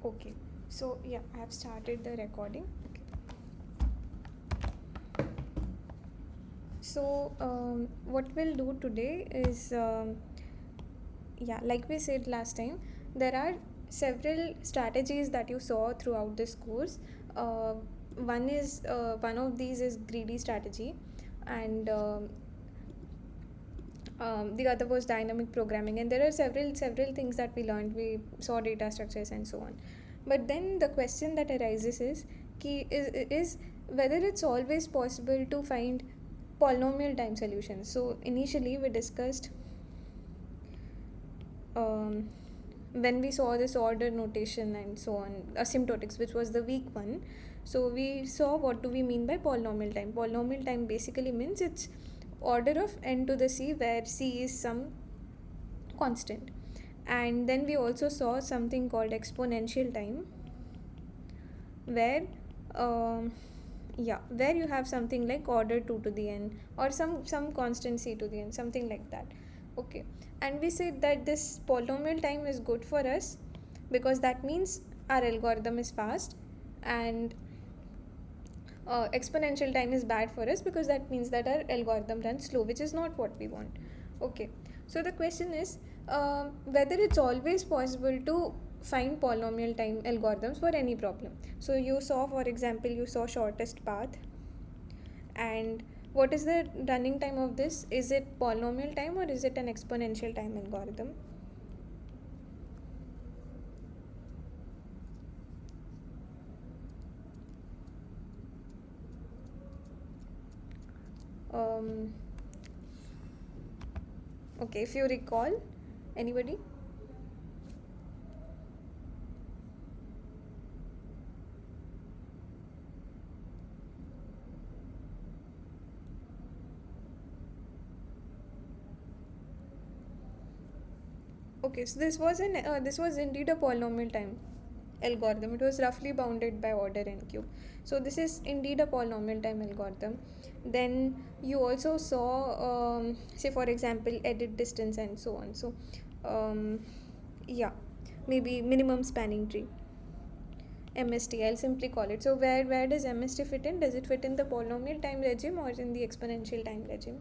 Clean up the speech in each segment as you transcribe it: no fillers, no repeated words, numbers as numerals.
Okay, so yeah, I have started the recording. Okay. So, what we'll do today is, yeah, like we said last time, there are several strategies that you saw throughout this course. Uh, one of these is greedy strategy, and the other was dynamic programming, and there are several things that we learned. We saw data structures and so on. But then the question that arises is is whether it's always possible to find polynomial time solutions. So initially we discussed, um, when we saw this order notation and so on, asymptotics, which was the weak one. So we saw what do we mean by polynomial time. Polynomial time basically means it's order of n to the c, where c is some constant. And then we also saw something called exponential time, where um, yeah, where you have something like order 2 to the n, or some constant c to the n, something like that. Okay, and we said that this polynomial time is good for us because that means our algorithm is fast, and exponential time is bad for us because that means that our algorithm runs slow, which is not what we want. Okay, so the question is, whether it's always possible to find polynomial time algorithms for any problem. So you saw, for example, you saw shortest path, and what is the running time of this? Is it polynomial time or is it an exponential time algorithm? um, okay, if you recall, anybody? Okay, so this was indeed a polynomial time algorithm. It was roughly bounded by order n cube. So this is indeed a polynomial time algorithm. Then you also saw, say for example, edit distance and so on. So, um, yeah, maybe minimum spanning tree. MST, I'll simply call it. So where does MST fit in? Does it fit in the polynomial time regime or in the exponential time regime?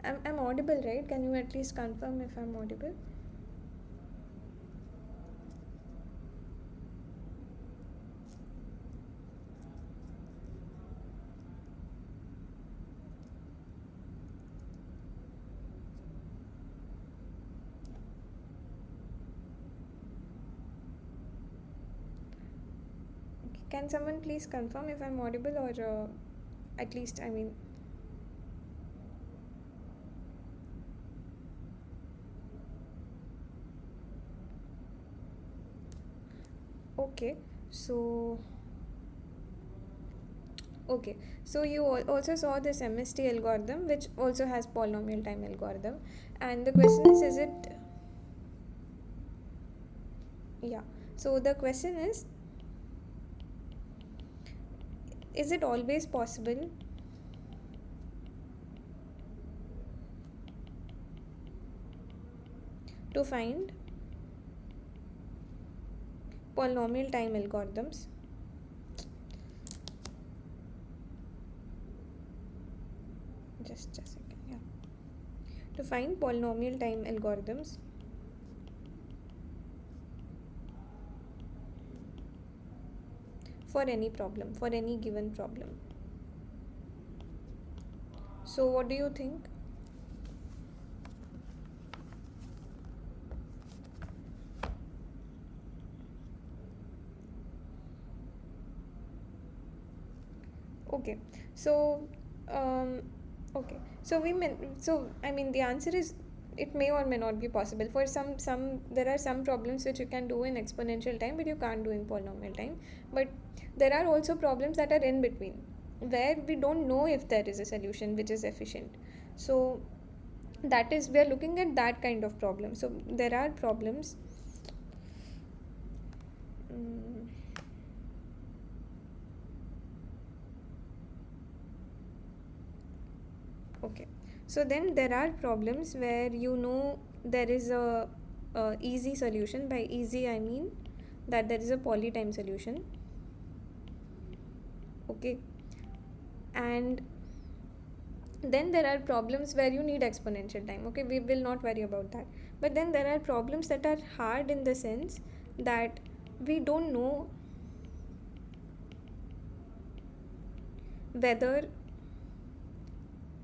I'm audible, right? Can you at least confirm if I'm audible? Okay. Can someone please confirm if I'm audible, or at least, I mean, okay. So, okay. So you also saw this MST algorithm, which also has polynomial time algorithm. And the question is it, yeah. So the question is it always possible to find polynomial time algorithms? Just a second, yeah. To find polynomial time algorithms for any problem, for any given problem. So what do you think? Okay, so, um, okay, so so I mean the answer is it may or may not be possible. For some there are some problems which you can do in exponential time, but you can't do in polynomial time. But there are also problems that are in between, where we don't know if there is a solution which is efficient. So that is, we are looking at that kind of problem. So there are problems. mm, Okay, so then there are problems where you know there is a easy solution. By easy I mean that there is a polytime solution. Okay, and then there are problems where you need exponential time. Okay, we will not worry about that. But then there are problems that are hard in the sense that we don't know whether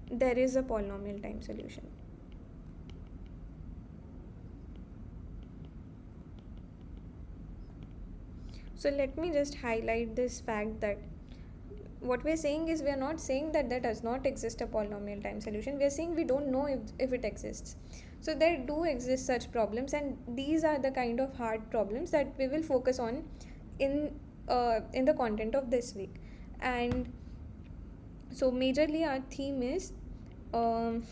there is a polynomial time solution. So let me just highlight this fact that what we're saying is, we are not saying that there does not exist a polynomial time solution. We are saying we don't know if it exists. So there do exist such problems, and these are the kind of hard problems that we will focus on in the content of this week. And so majorly our theme is, um,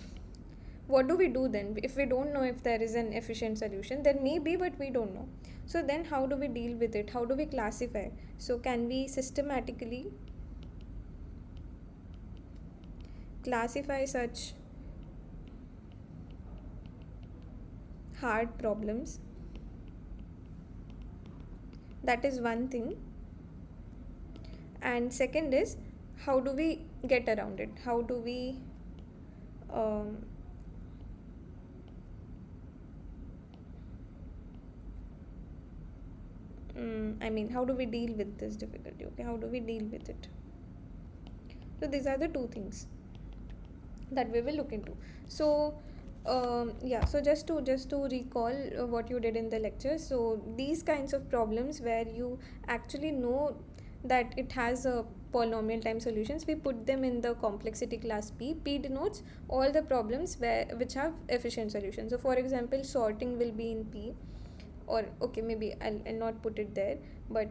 what do we do then if we don't know if there is an efficient solution? There may be, but we don't know. So then how do we deal with it? How do we classify? So can we systematically classify such hard problems? That is one thing. And second is, how do we get around it? How do we um, I mean, how do we deal with this difficulty? Okay, how do we deal with it? So these are the two things that we will look into. So yeah, so just to recall what you did in the lecture. So these kinds of problems where you actually know that it has a polynomial time solutions, we put them in the complexity class p. P denotes all the problems which have efficient solutions. So for example, sorting will be in p, or okay, maybe I'll not put it there, but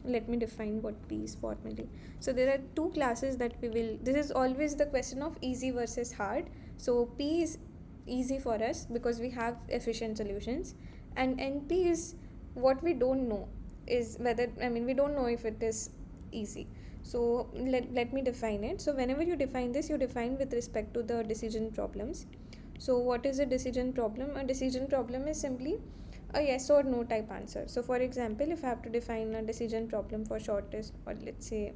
let me define what p is formally. So there are two classes that we will, this is always the question of easy versus hard. So p is easy for us because we have efficient solutions, and np is what we don't know, is whether, I mean, we don't know if it is easy. So let me define it. So whenever you define this, you define with respect to the decision problems. So what is a decision problem? A decision problem is simply a yes or no type answer. So for example, if I have to define a decision problem for shortest, or let's say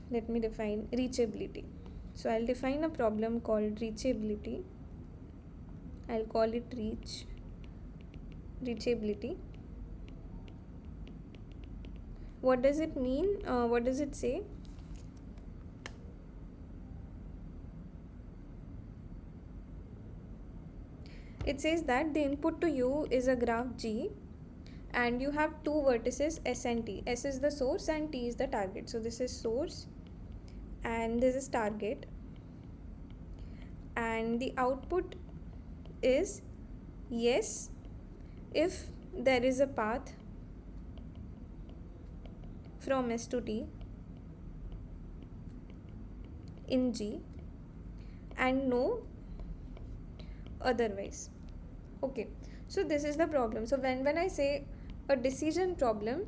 let me define reachability. So I'll define a problem called reachability. I'll call it reachability. What does it mean? What does it say? It says that the input to you is a graph G, and you have two vertices S and T. S is the source and T is the target. So this is source and this is target, and the output is yes if there is a path from S to T in G, and no otherwise. Okay, so this is the problem. So when I say a decision problem,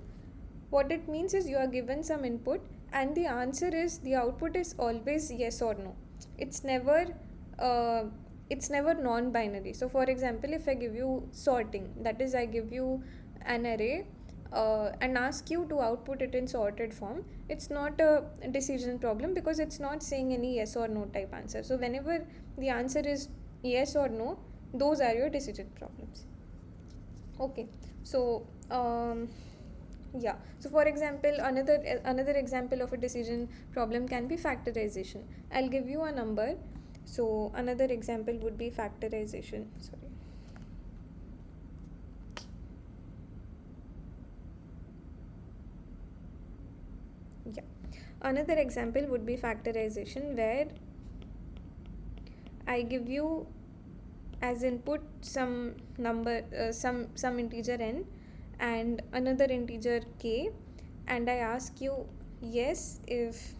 what it means is you are given some input and the answer is, the output is always yes or no. It's never non-binary. So for example, if I give you sorting, that is, I give you an array and ask you to output it in sorted form, it's not a decision problem because it's not saying any yes or no type answer. So whenever the answer is yes or no, those are your decision problems. Okay, so yeah, so for example, another example of a decision problem can be factorization. I'll give you a number. So another example would be factorization. Sorry. Yeah, another example would be factorization, where I give you as input some number, some integer n and another integer k, and I ask you yes if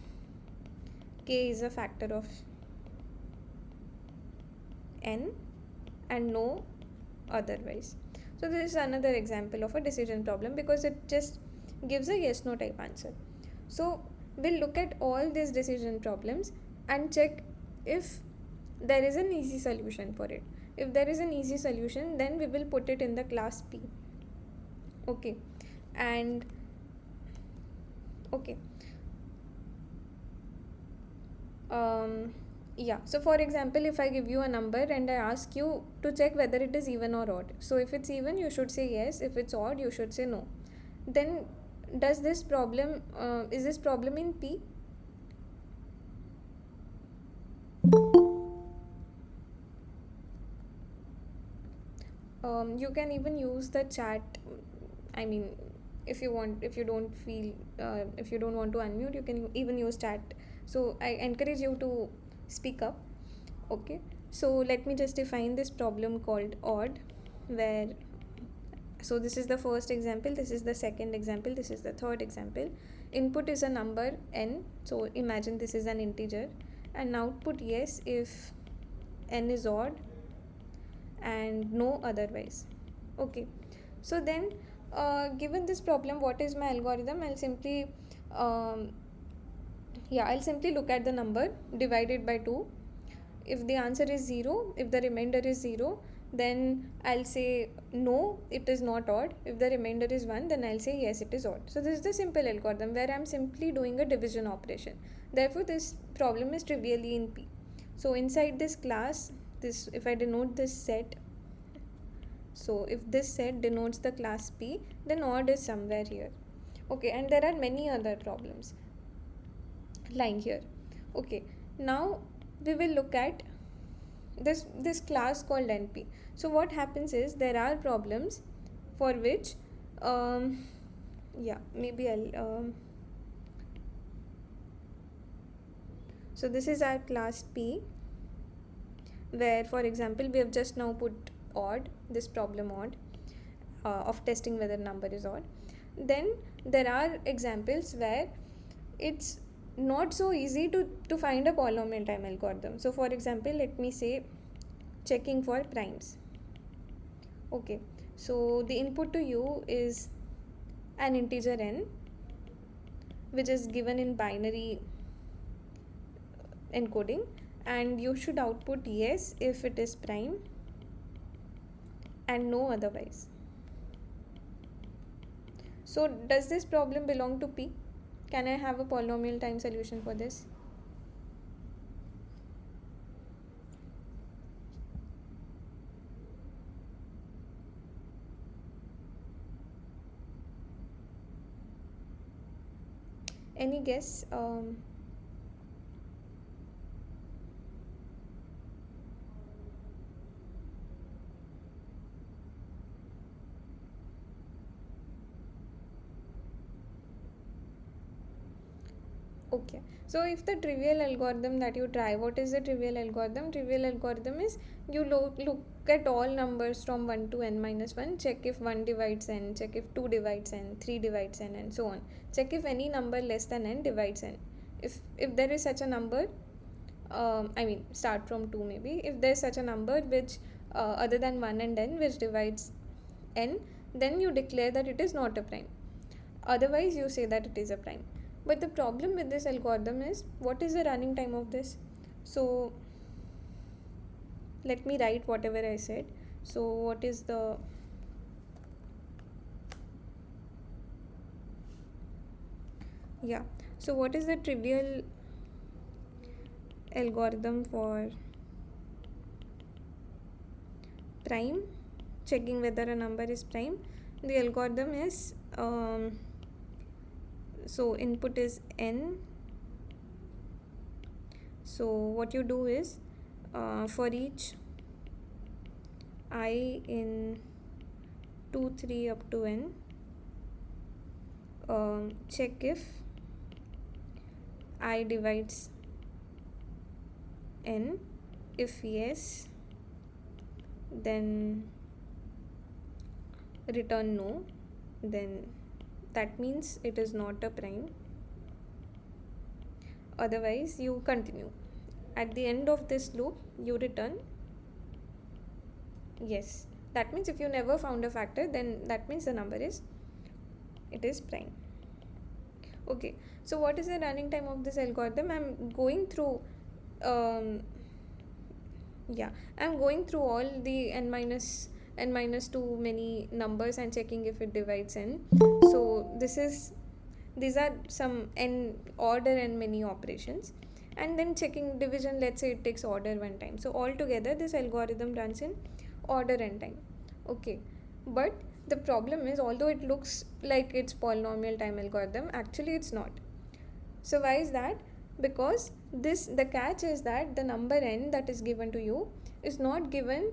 k is a factor of n and no otherwise. So this is another example of a decision problem because it just gives a yes no type answer. So we'll look at all these decision problems and check if there is an easy solution for it. If there is an easy solution, then we will put it in the class P. Okay. And okay. Yeah, so for example, if I give you a number and I ask you to check whether it is even or odd, so if it's even, you should say yes. If it's odd, you should say no. Then does this problem is this problem in P? You can even use the chat. I mean, if you want, if you don't feel, if you don't want to unmute, you can even use chat. So I encourage you to speak up. Okay, so let me just define this problem called odd, where, so this is the first example, this is the second example, this is the third example. Input is a number n, so imagine this is an integer, and output yes if n is odd and no otherwise. Okay, so then given this problem, what is my algorithm? I'll simply I'll simply look at the number divided by 2. If the answer is 0, if the remainder is 0, then I'll say no, it is not odd. If the remainder is 1, then I'll say yes, it is odd. So this is the simple algorithm where I'm simply doing a division operation. Therefore this problem is trivially in P. So inside this class, this, if I denote this set, so if this set denotes the class P, then odd is somewhere here. Okay, and there are many other problems lying here. Okay, now we will look at this class called NP. So what happens is, there are problems for which maybe I'll so this is our class P, where for example we have just now put odd, this problem odd, of testing whether number is odd. Then there are examples where it's not so easy to find a polynomial time algorithm. So for example, let me say checking for primes. Okay, so the input to you is an integer n, which is given in binary encoding, and you should output yes if it is prime and no otherwise. So does this problem belong to P? Can I have a polynomial time solution for this? Any guess? Okay, so if the trivial algorithm that you try, what is the trivial algorithm? Trivial algorithm is you look at all numbers from 1 to n minus 1, check if 1 divides n, check if 2 divides n, 3 divides n, and so on. Check if any number less than n divides n. If there is such a number, start from 2 maybe. If there is such a number which other than 1 and n which divides n, then you declare that it is not a prime. Otherwise you say that it is a prime. But the problem with this algorithm is, what is the running time of this? So let me write whatever I said. So what is the so what is the trivial algorithm for prime, checking whether a number is prime? The algorithm is so input is n. So what you do is, for each I in 2, 3 up to n, check if I divides n. If yes, then return no, then that means it is not a prime. Otherwise you continue. At the end of this loop you return yes. That means if you never found a factor, then that means the number is prime. Okay, so what is the running time of this algorithm? I'm going through, um, yeah, I'm going through all the n minus 2 many numbers and checking if it divides n. So these are some n order and many operations, and then checking division. Let's say it takes order one time. So altogether, this algorithm runs in order n time. Okay, but the problem is, although it looks like it's polynomial time algorithm, actually it's not. So why is that? Because this the catch is that the number n that is given to you is not given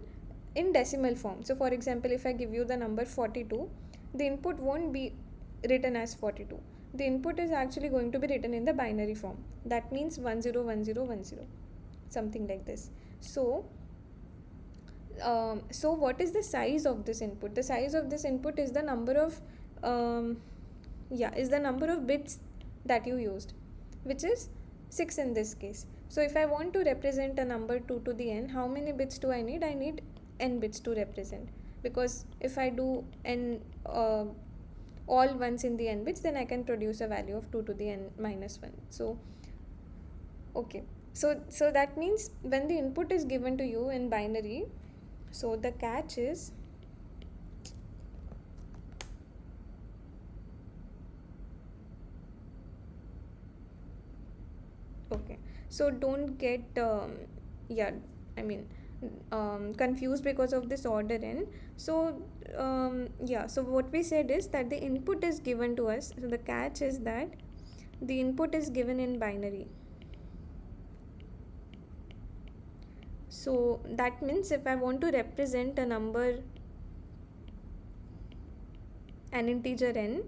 in decimal form. So for example, if I give you the number 42, the input won't be written as 42. The input is actually going to be written in the binary form. That means 101010, something like this. So what is the size of this input? The size of this input is the number of um, is the number of bits that you used, which is 6 in this case. So if I want to represent a number 2 to the n, how many bits do I need? I need n bits to represent, because if I do n all ones in the n bits, then I can produce a value of 2 to the n minus 1. So okay, so that means when the input is given to you in binary, so the catch is, okay, so don't get yeah, I mean, confused because of this order n. So yeah, so what we said is that the input is given to us. So the catch is that the input is given in binary. So that means if I want to represent a number, an integer n,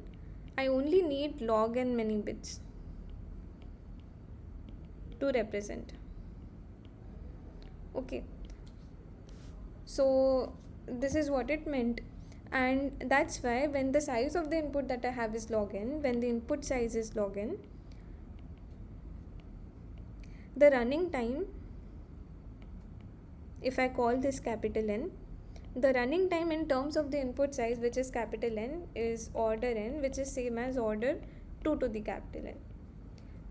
I only need log n many bits to represent. Okay, so this is what it meant, and that's why when the size of the input that I have is log n, when the input size is log n, the running time, if I call this capital N, the running time in terms of the input size, which is capital N, is order n, which is same as order 2 to the capital N.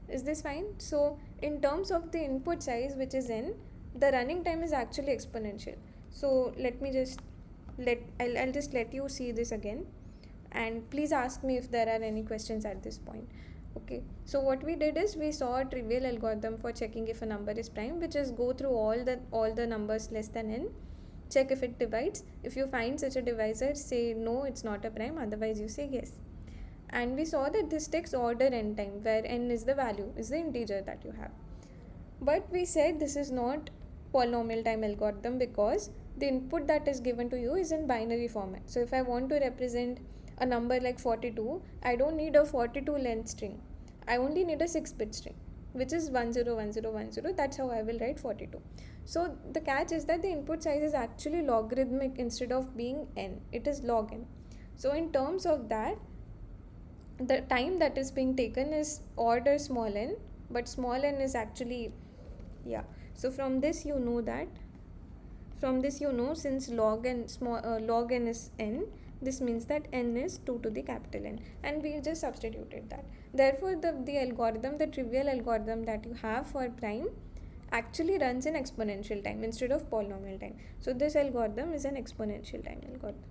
Is this fine? So in terms of the input size, which is n, the running time is actually exponential. So let me just I'll just let you see this again, and please ask me if there are any questions at this point. Okay, so what we did is we saw a trivial algorithm for checking if a number is prime, which is go through all the numbers less than n, check if it divides. If you find such a divisor, say no, it's not a prime, otherwise you say yes. And we saw that this takes order n time, where n is the value, is the integer that you have. But we said this is not polynomial time algorithm, because the input that is given to you is in binary format. So if I want to represent a number like 42, I don't need a 42 length string. I only need a 6-bit string, which is 101010. That's how I will write 42. So the catch is that the input size is actually logarithmic instead of being n. It is log n. So in terms of that, the time that is being taken is order small n, but small n is actually, yeah. So from this you know since log n is n, this means that n is 2 to the capital N, and we just substituted that. Therefore the trivial algorithm that you have for prime actually runs in exponential time instead of polynomial time. So this algorithm is an exponential time algorithm.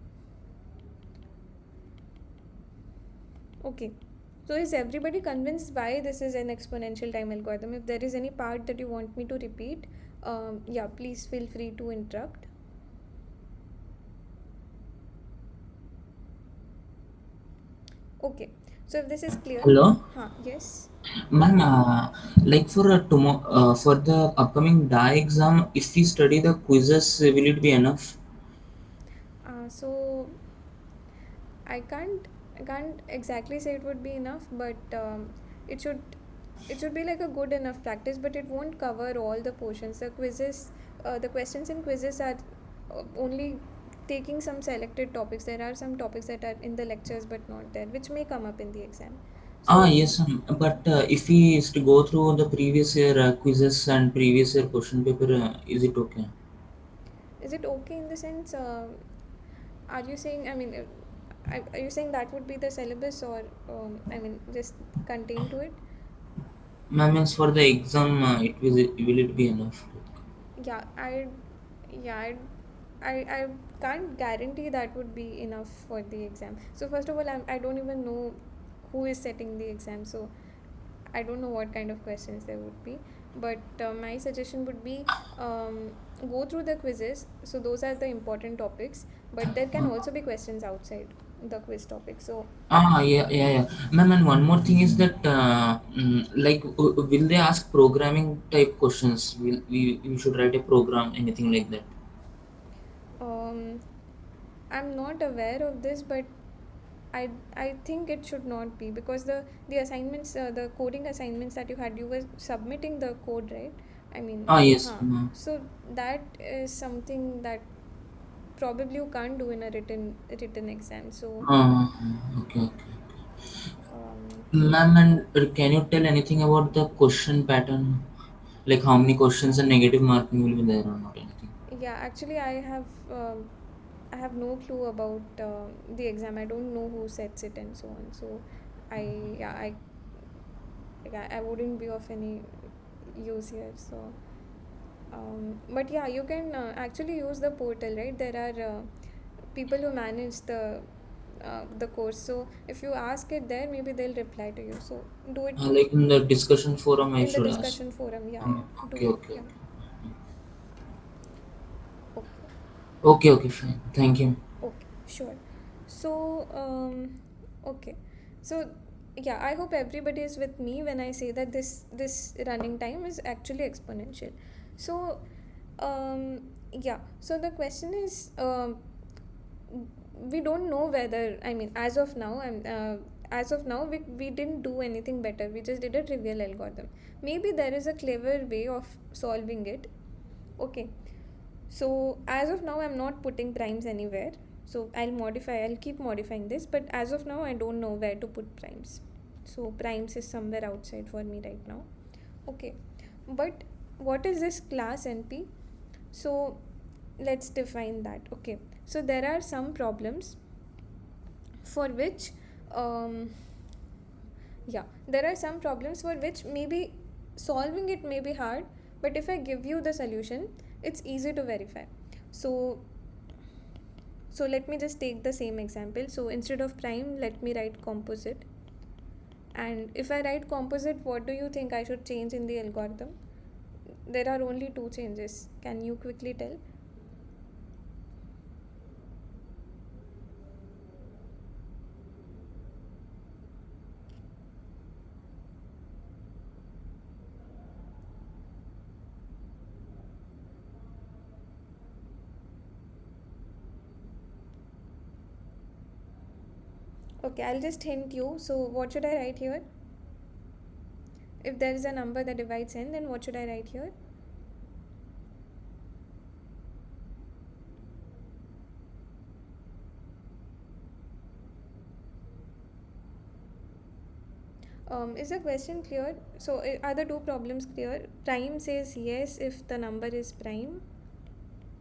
Okay, so is everybody convinced why this is an exponential time algorithm? If there is any part that you want me to repeat, yeah, please feel free to interrupt. Okay, so if this is clear, Hello, yes. ma'am. Like for tomorrow, for the upcoming DA exam, if we study the quizzes, will it be enough? So I can't exactly say it would be enough, but it should it should be like a good enough practice, but it won't cover all the portions. The questions in quizzes are only taking some selected topics. There are some topics that are in the lectures but not there, which may come up in the exam. So Yes, ma'am. But if we is to go through the previous year quizzes and previous year question paper, is it okay? is it okay in the sense? Are you saying? I mean, Are you saying that would be the syllabus, or I mean just contain to it? Ma'am, means for the exam, will it be enough? Yeah, yeah, I can't guarantee that would be enough for the exam. So first of all, I don't even know who is setting the exam, so I don't know what kind of questions there would be. But my suggestion would be, um, go through the quizzes. So those are the important topics, but there can also be questions outside the quiz topic. So Yeah, yeah, yeah. Ma'am, and one more thing is that, like, will they ask programming type questions? Will we should write a program, anything like that? um, I'm not aware of this, but I think it should not be, because the assignments, the coding assignments that you had, you were submitting the code, right? I mean, Yes. huh. So that is something that probably you can't do in a written exam. So Okay, okay. um, Ma'am, and can you tell anything about the question pattern? Like how many questions and negative marking will be there or not anything? yeah, actually I have no clue about the exam. I don't know who sets it and so on. So yeah, I wouldn't be of any use here. So but yeah, you can actually use the portal, right? There are people who manage the course. So if you ask it there, maybe they'll reply to you. So do it Like in the discussion forum, I in the should ask. discussion forum. Yeah, yeah. Do Okay, it. okay, Yeah. okay. Okay. Okay, okay, fine. Thank you. Okay. Sure. So okay. So yeah, I hope everybody is with me when I say that this running time is actually exponential. So yeah. So the question is, we don't know whether, I mean, as of now we didn't do anything better. We just did a trivial algorithm. Maybe there is a clever way of solving it. Okay. So as of now, I'm not putting primes anywhere. So I'll keep modifying this, but as of now I don't know where to put primes. So primes is somewhere outside for me right now. Okay. But what is this class NP? So let's define that. Okay. So there are some problems for which, um, yeah, there are some problems for which maybe solving it may be hard, but if I give you the solution, it's easy to verify. So let me just take the same example. So instead of prime, let me write composite. And if I write composite, what do you think I should change in the algorithm? There are only two changes. Can you quickly tell? Okay, I'll just hint you. So what should I write here? If there is a number that divides n, then what should I write here? Is the question clear? So are the two problems clear? Prime says yes if the number is prime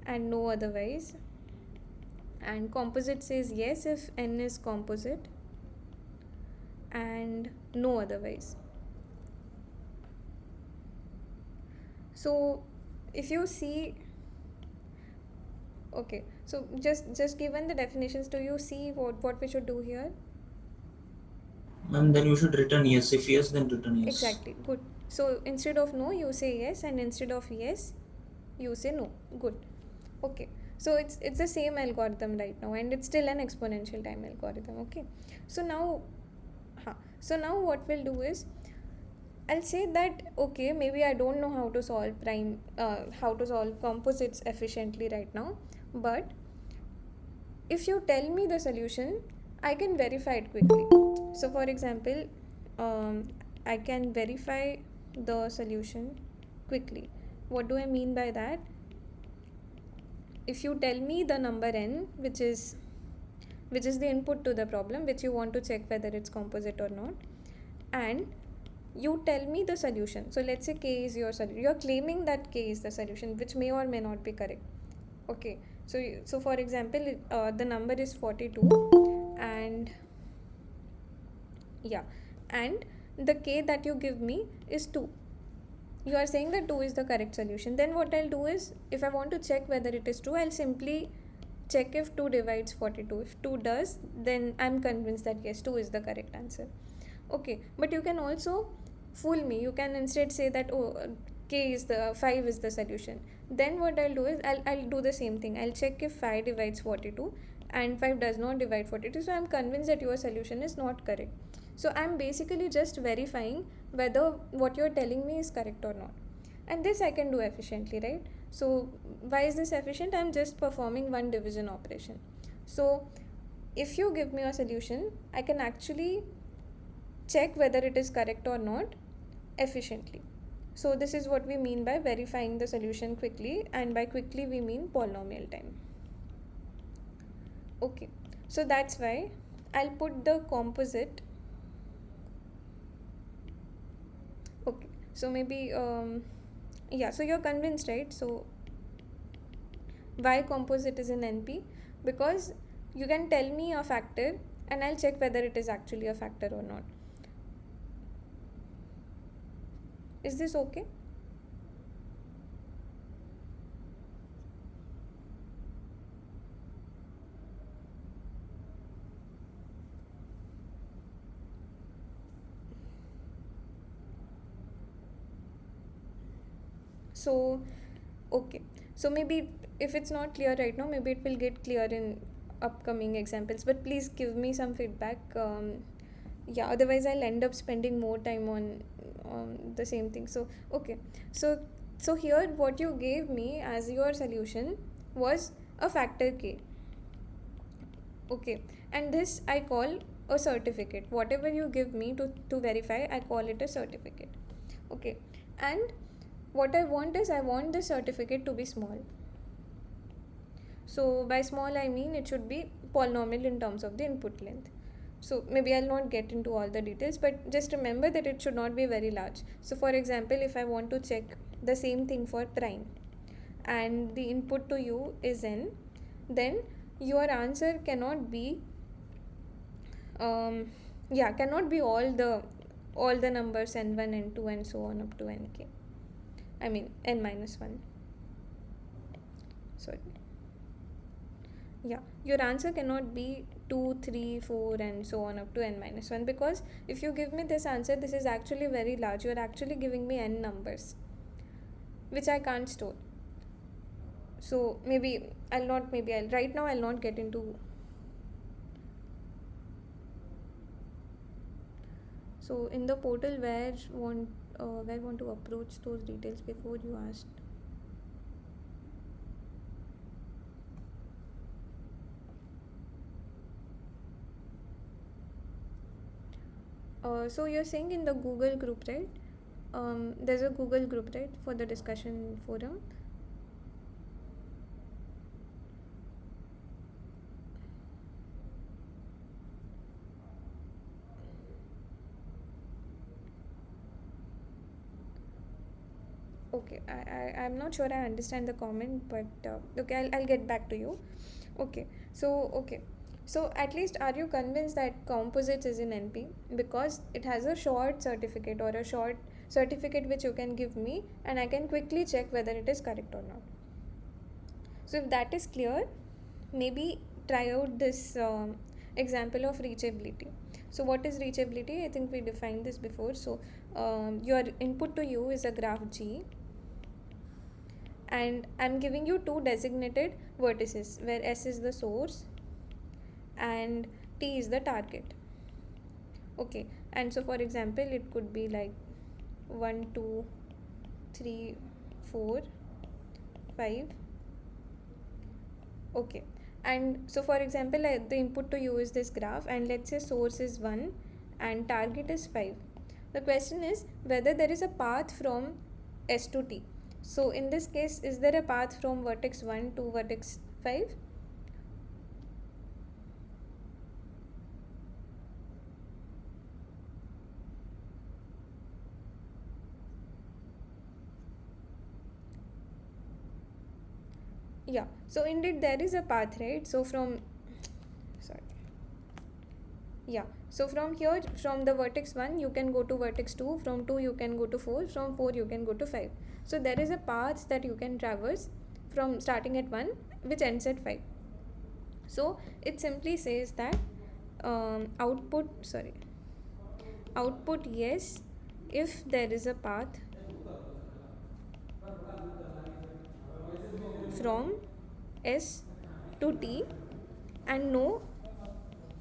and no otherwise, and composite says yes if n is composite and no otherwise. So if you see, okay, so just given the definitions, do you see what we should do here? And then you should return yes. If yes, then return yes. Exactly, good. So instead of no, you say yes, and instead of yes, you say no. Good. Okay. So it's the same algorithm right now, and it's still an exponential time algorithm. Okay. So now, what we'll do is, I'll say that, okay, maybe I don't know how to solve composites efficiently right now, but if you tell me the solution, I can verify it quickly. So for example, I can verify the solution quickly. What do I mean by that? If you tell me the number n, which is the input to the problem, which you want to check whether it's composite or not, and you tell me the solution. So let's say k is your solution. You're claiming that k is the solution, which may or may not be correct. Okay. So for example, the number is 42, and yeah, and the k that you give me is 2. You are saying that 2 is the correct solution. Then what I'll do is, if I want to check whether it is true, I'll simply check if 2 divides 42. If 2 does, then I'm convinced that yes, 2 is the correct answer. Okay, but you can also fool me. You can instead say that, oh, k is the 5 is the solution. Then what I'll do is, I'll do the same thing. I'll check if 5 divides 42 and 5 does not divide 42. So I'm convinced that your solution is not correct. So I'm basically just verifying whether what you're telling me is correct or not. And this I can do efficiently, right? So why is this efficient? I'm just performing one division operation. So if you give me a solution, I can actually check whether it is correct or not efficiently. So this is what we mean by verifying the solution quickly, and by quickly we mean polynomial time. Okay, so that's why I'll put the composite. Okay, so maybe yeah, so you're convinced, right? So why composite is in NP? Because you can tell me a factor and I'll check whether it is actually a factor or not. Is this okay? So okay, so maybe if it's not clear right now, maybe it will get clear in upcoming examples, but please give me some feedback. Yeah, otherwise I'll end up spending more time on the same thing. So okay, so so here what you gave me as your solution was a factor k. Okay, and this I call a certificate. Whatever you give me to verify, I call it a certificate. Okay, and what I want is, I want the certificate to be small. So by small I mean it should be polynomial in terms of the input length. So maybe I'll not get into all the details, but just remember that it should not be very large. So for example, if I want to check the same thing for prime and the input to you is n, then your answer cannot be yeah, cannot be all the numbers n1, n2 and so on up to nk. I mean n minus 1. Sorry. Yeah, your answer cannot be 2, 3, 4 and so on up to n minus 1, because if you give me this answer, this is actually very large. You are actually giving me n numbers which I can't store. So maybe I'll right now I'll not get into. So in the portal, where want to approach those details before you asked. So you're saying in the Google group, right? There's a Google group, right, for the discussion forum. Okay, I'm not sure I understand the comment, but okay, I'll get back to you. Okay, so okay, so at least are you convinced that composites is in NP, because it has a short certificate or a short certificate which you can give me and I can quickly check whether it is correct or not. So if that is clear, maybe try out this example of reachability. So what is reachability? I think we defined this before. So your input to you is a graph G, and I'm giving you two designated vertices where S is the source and T is the target. Okay, and so for example, it could be like 1, 2, 3, 4, 5. Okay, and so for example, the input to you is this graph, and let's say source is 1 and target is 5. The question is whether there is a path from S to T. So in this case, is there a path from vertex 1 to vertex 5? Yeah, so indeed there is a path, right? So from, sorry, Yeah. So from here, from the vertex 1, you can go to vertex 2. From 2, you can go to 4. From 4, you can go to 5. So there is a path that you can traverse from starting at 1, which ends at 5. So it simply says that output yes if there is a path from S to T and no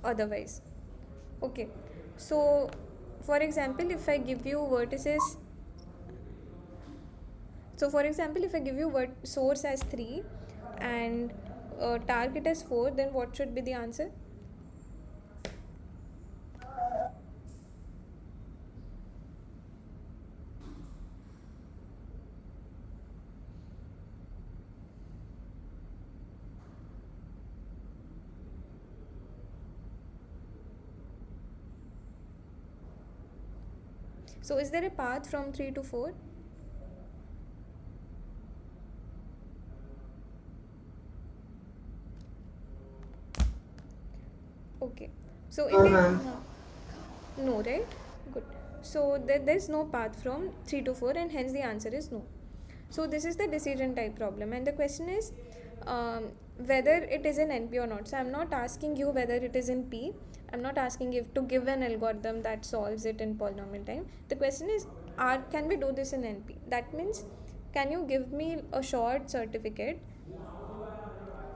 otherwise. Okay. So for example, if I give you vertices, so for example, if I give you source as 3 and target as 4, then what should be the answer? So is there a path from 3 to 4? Okay. So in No, the ma'am. no, right? Good. So there's no path from 3 to 4, and hence the answer is no. So this is the decision type problem, and the question is whether it is in NP or not. So I'm not asking you whether it is in P. I'm not asking you to give an algorithm that solves it in polynomial time. The question is, can we do this in NP? That means, can you give me a short certificate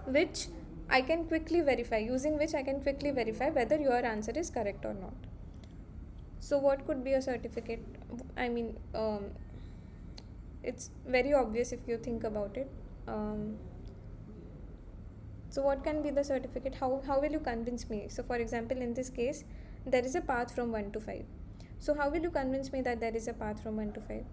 which I can quickly verify, using which I can quickly verify whether your answer is correct or not? So what could be a certificate? I mean, it's very obvious if you think about it. Um, so what can be the certificate? How will you convince me? So for example, in this case, there is a path from 1 to 5. So how will you convince me that there is a path from 1 to 5?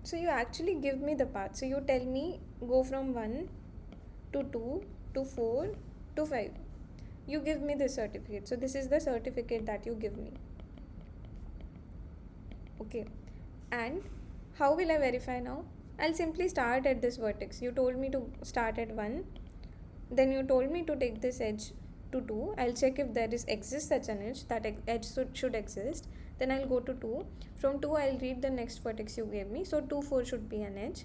So you actually give me the path. So you tell me go from 1 to 2 to 4 to 5. You give me this certificate. So this is the certificate that you give me. Okay. And how will I verify now? I'll simply start at this vertex. You told me to start at 1. Then you told me to take this edge to 2. I'll check if there is exists such an edge. That edge should exist. Then I'll go to 2. From 2, I'll read the next vertex you gave me. So 2, 4 should be an edge.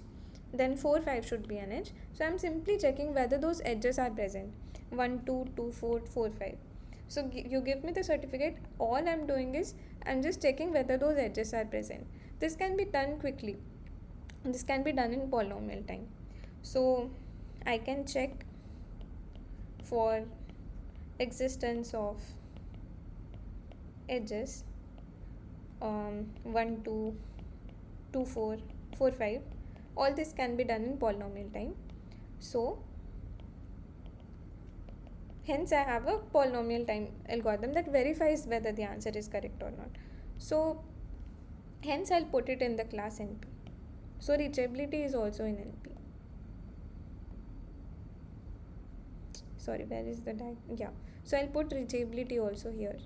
Then 4, 5 should be an edge. So I'm simply checking whether those edges are present. 1, 2, 2, 4, 4, 5. So you give me the certificate. All I'm doing is I'm just checking whether those edges are present. This can be done quickly. This can be done in polynomial time. So I can check for existence of edges 1, 2, 2, 4, 4, 5. All this can be done in polynomial time. So hence I have a polynomial time algorithm that verifies whether the answer is correct or not. So hence I'll put it in the class NP. So reachability is also in NP. Sorry, where is the yeah. So I'll put reachability also here.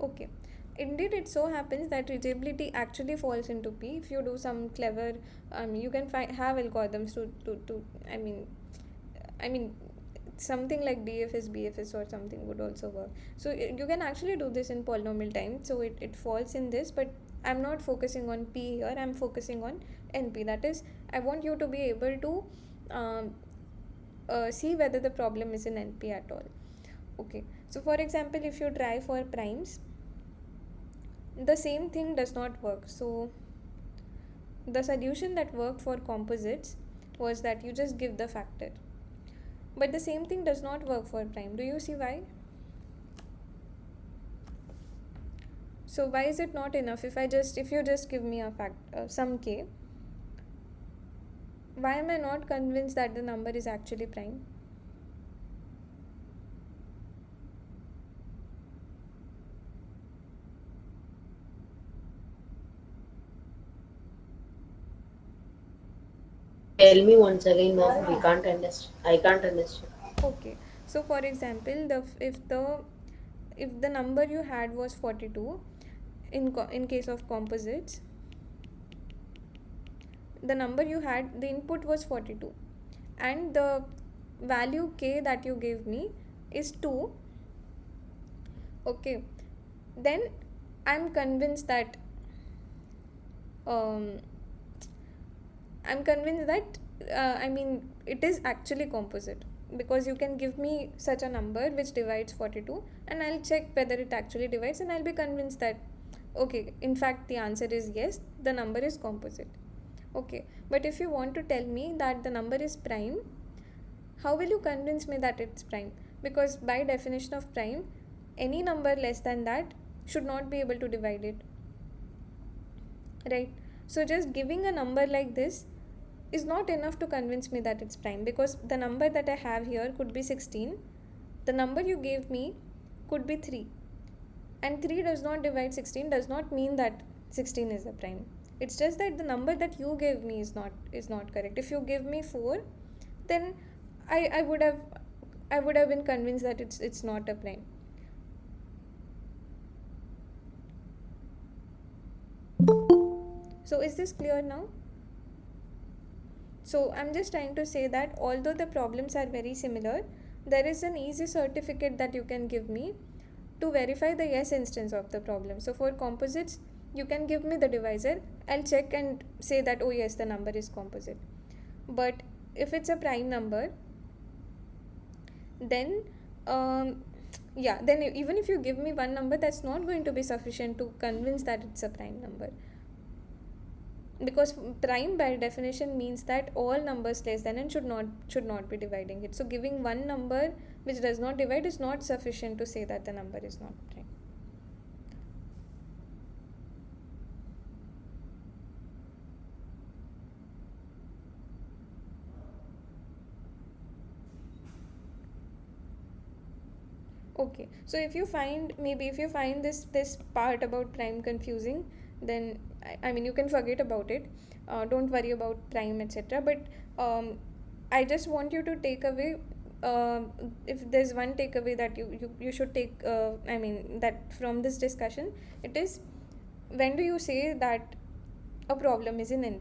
Okay. Indeed, it so happens that reachability actually falls into P. If you do some clever, you can have algorithms to I mean, something like DFS, BFS or something would also work. So you can actually do this in polynomial time. So it falls in this, but I'm not focusing on P here. I'm focusing on NP. That is, I want you to be able to um, see whether the problem is in NP at all. Okay. So for example, if you try for primes, the same thing does not work. So the solution that worked for composites was that you just give the factor, but the same thing does not work for prime. Do you see why? So why is it not enough if you just give me a some k? Why am I not convinced that the number is actually prime? Tell me once again, ma'am. We can't understand. I can't understand. Okay, so for example, if the number you had was 42, in case of composites, the number you had, the input was 42, and the value k that you gave me is 2. Okay, then I'm convinced that um, I'm convinced that I mean it is actually composite, because you can give me such a number which divides 42, and I'll check whether it actually divides, and I'll be convinced that okay, in fact the answer is yes, the number is composite. Okay, but if you want to tell me that the number is prime, how will you convince me that it's prime? Because by definition of prime, any number less than that should not be able to divide it, right? So just giving a number like this is not enough to convince me that it's prime, because the number that I have here could be 16, the number you gave me could be 3, and 3 does not divide 16, does not mean that 16 is a prime. It's just that the number that you gave me is not correct. If you give me 4, then I would have been convinced that it's not a prime. So is this clear now? So I'm just trying to say that although the problems are very similar, there is an easy certificate that you can give me to verify the yes instance of the problem. So for composites, you can give me the divisor. I'll check and say that oh yes, the number is composite. But if it's a prime number, then yeah, then even if you give me one number, that's not going to be sufficient to convince that it's a prime number, because prime by definition means that all numbers less than n should not be dividing it. So giving one number which does not divide is not sufficient to say that the number is not prime. Okay, so if you find this part about prime confusing, then I mean you can forget about it. Don't worry about prime, etc. But I just want you to take away, if there's one takeaway that you should take, I mean that from this discussion, it is, when do you say that a problem is in NP?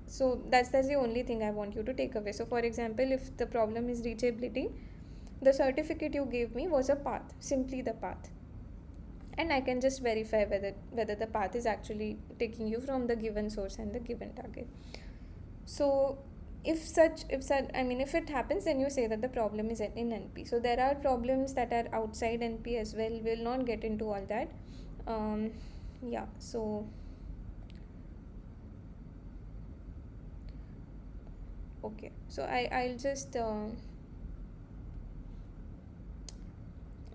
So that's the only thing I want you to take away. So for example, if the problem is reachability, the certificate you gave me was a path, simply the path, and I can just verify whether the path is actually taking you from the given source and the given target. So if it happens, then you say that the problem is in NP. So there are problems that are outside NP as well. We'll not get into all that. Yeah, so okay, so I'll just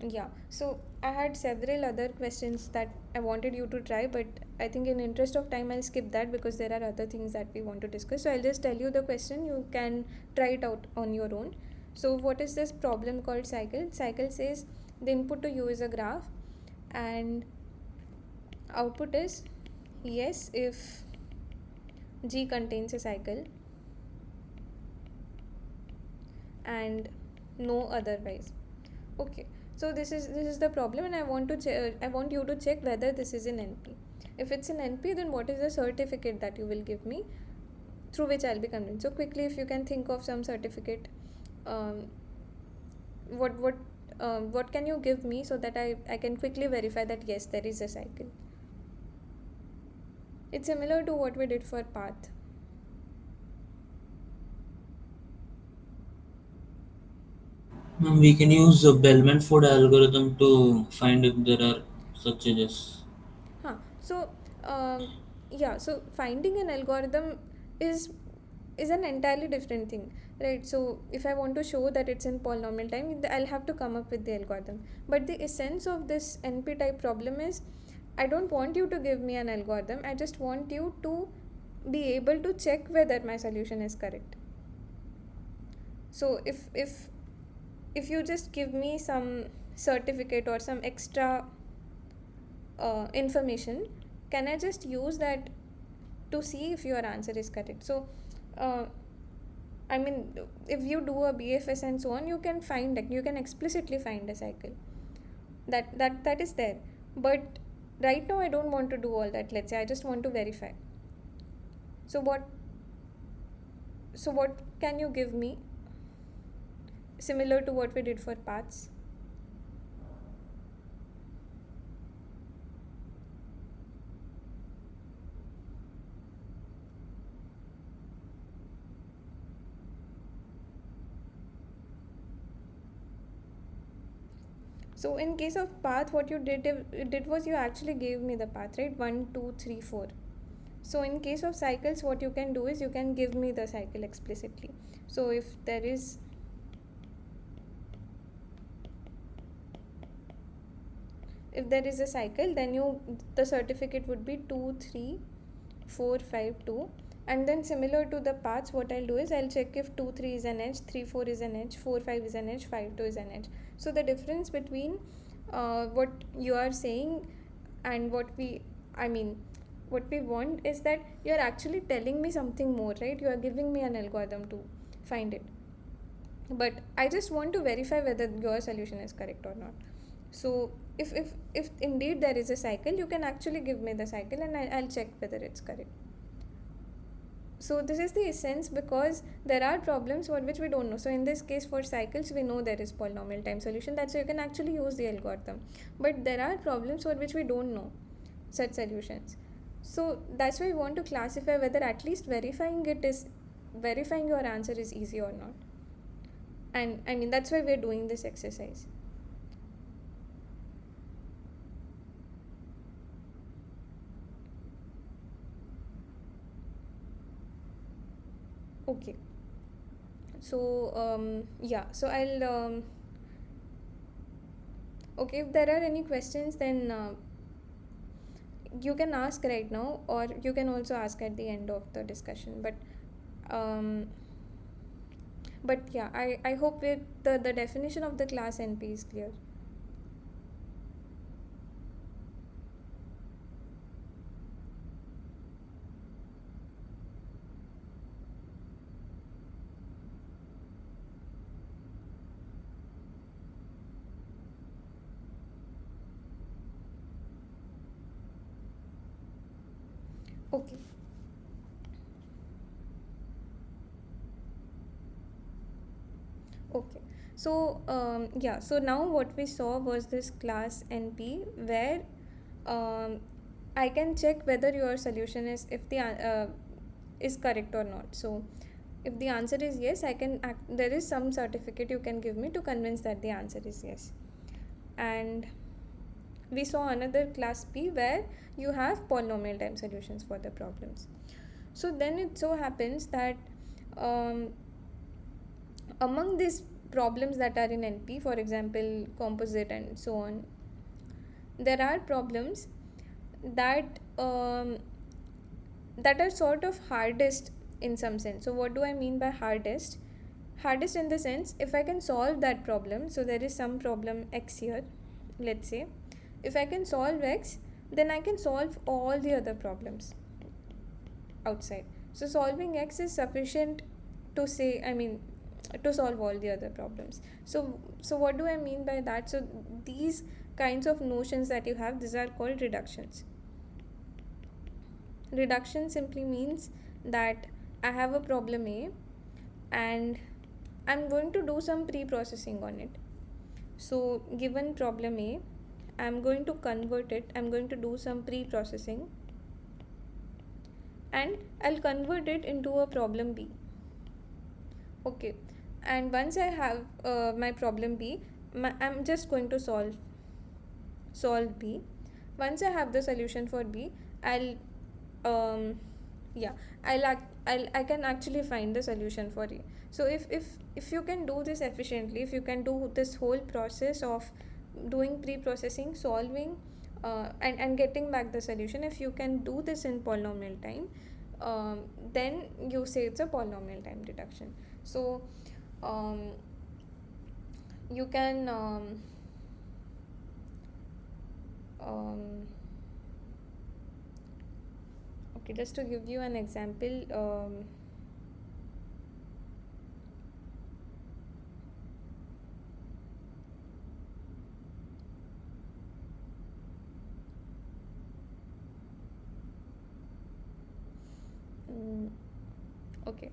yeah, so I had several other questions that I wanted you to try, but I think in interest of time I'll skip that because there are other things that we want to discuss. So I'll just tell you the question, you can try it out on your own. So what is this problem called cycle? Cycle says the input to you is a graph, and output is yes if G contains a cycle and no otherwise. Okay, so this is the problem, and I want you to check whether this is in NP. If it's in NP, then what is the certificate that you will give me through which I'll be convinced? So quickly, if you can think of some certificate, um, what can you give me so that I can quickly verify that yes, there is a cycle. It's similar to what we did for path. We can use a Bellman-Ford algorithm to find if there are such edges. Huh. So, yeah. So finding an algorithm is is an entirely different thing, right? So if I want to show that it's in polynomial time, I'll have to come up with the algorithm. But the essence of this NP type problem is, I don't want you to give me an algorithm. I just want you to be able to check whether my solution is correct. So if you just give me some certificate or some extra information, can I just use that to see if your answer is correct? So uh, I mean, if you do a BFS and so on, you can find it, you can explicitly find a cycle that is there. But right now I don't want to do all that. Let's say I just want to verify. So what can you give me similar to what we did for paths? So in case of path, what you did was you actually gave me the path, right? 1, 2, 3, 4. So in case of cycles, what you can do is you can give me the cycle explicitly. So if there is a cycle, then the certificate would be 2, 3, 4, 5, 2. And then similar to the paths, what I'll do is I'll check if 2, 3 is an edge, 3, 4 is an edge, 4, 5 is an edge, 5, 2 is an edge. So the difference between what you are saying and I mean, what we want is that you're actually telling me something more, right? You are giving me an algorithm to find it. But I just want to verify whether your solution is correct or not. So if indeed there is a cycle, you can actually give me the cycle and I'll check whether it's correct. So this is the essence, because there are problems for which we don't know. So in this case, for cycles, we know there is polynomial time solution, that's why you can actually use the algorithm. But there are problems for which we don't know such solutions. So that's why we want to classify whether at least verifying your answer is easy or not. And I mean, that's why we're doing this exercise. Okay. So yeah, so I'll okay, if there are any questions, then you can ask right now, or you can also ask at the end of the discussion. Um, but yeah, I hope the definition of the class NP is clear. Okay. Okay. So yeah, so now what we saw was this class NP, where um, I can check whether your solution is correct or not. So if the answer is yes, there is some certificate you can give me to convince that the answer is yes. And we saw another class P, where you have polynomial time solutions for the problems. So then it so happens that um, among these problems that are in NP, for example, composite and so on, there are problems that that are sort of hardest in some sense. So what do I mean by hardest? Hardest in the sense, if I can solve that problem, so there is some problem X here, let's say, if I can solve X, then I can solve all the other problems outside. So solving X is sufficient to say, I mean, to solve all the other problems. So what do I mean by that? So these kinds of notions that you have, these are called reductions. Reduction simply means that I have a problem A, and I'm going to do some pre-processing on it. So given problem A, I'm going to convert it, I'm going to do some pre-processing, and I'll convert it into a problem B. Okay, and once I have my problem B, I'm just going to solve B. Once I have the solution for B, I'll um, yeah, I can actually find the solution for A. So if you can do this efficiently, if you can do this whole process of doing pre-processing, solving, and getting back the solution, if you can do this in polynomial time, then you say it's a polynomial time reduction. So um, you can um, okay, just to give you an example, Okay,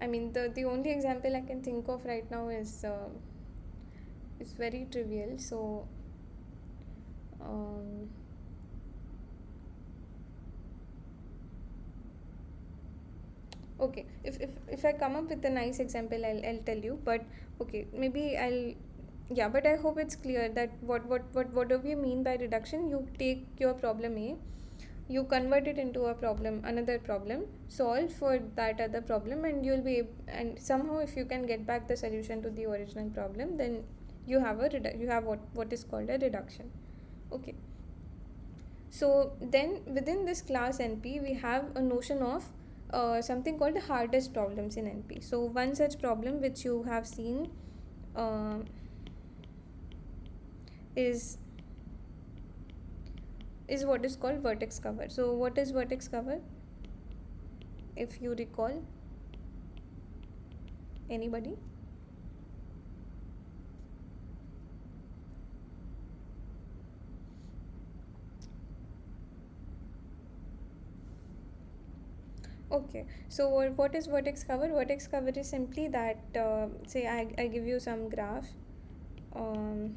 I mean the only example I can think of right now is very trivial. So um, okay, if I come up with a nice example, I'll tell you. But okay, maybe I'll, yeah. But I hope it's clear that what do we mean by reduction? You take your problem A, you convert it into a problem, another problem, solve for that other problem, and and somehow if you can get back the solution to the original problem, then you have what is called a reduction. Okay, so then within this class NP, we have a notion of something called the hardest problems in NP. So one such problem which you have seen uh, is is what is called vertex cover. So what is vertex cover? If you recall, anybody? Okay, so what is vertex cover? Vertex cover is simply that, say I give you some graph. Um,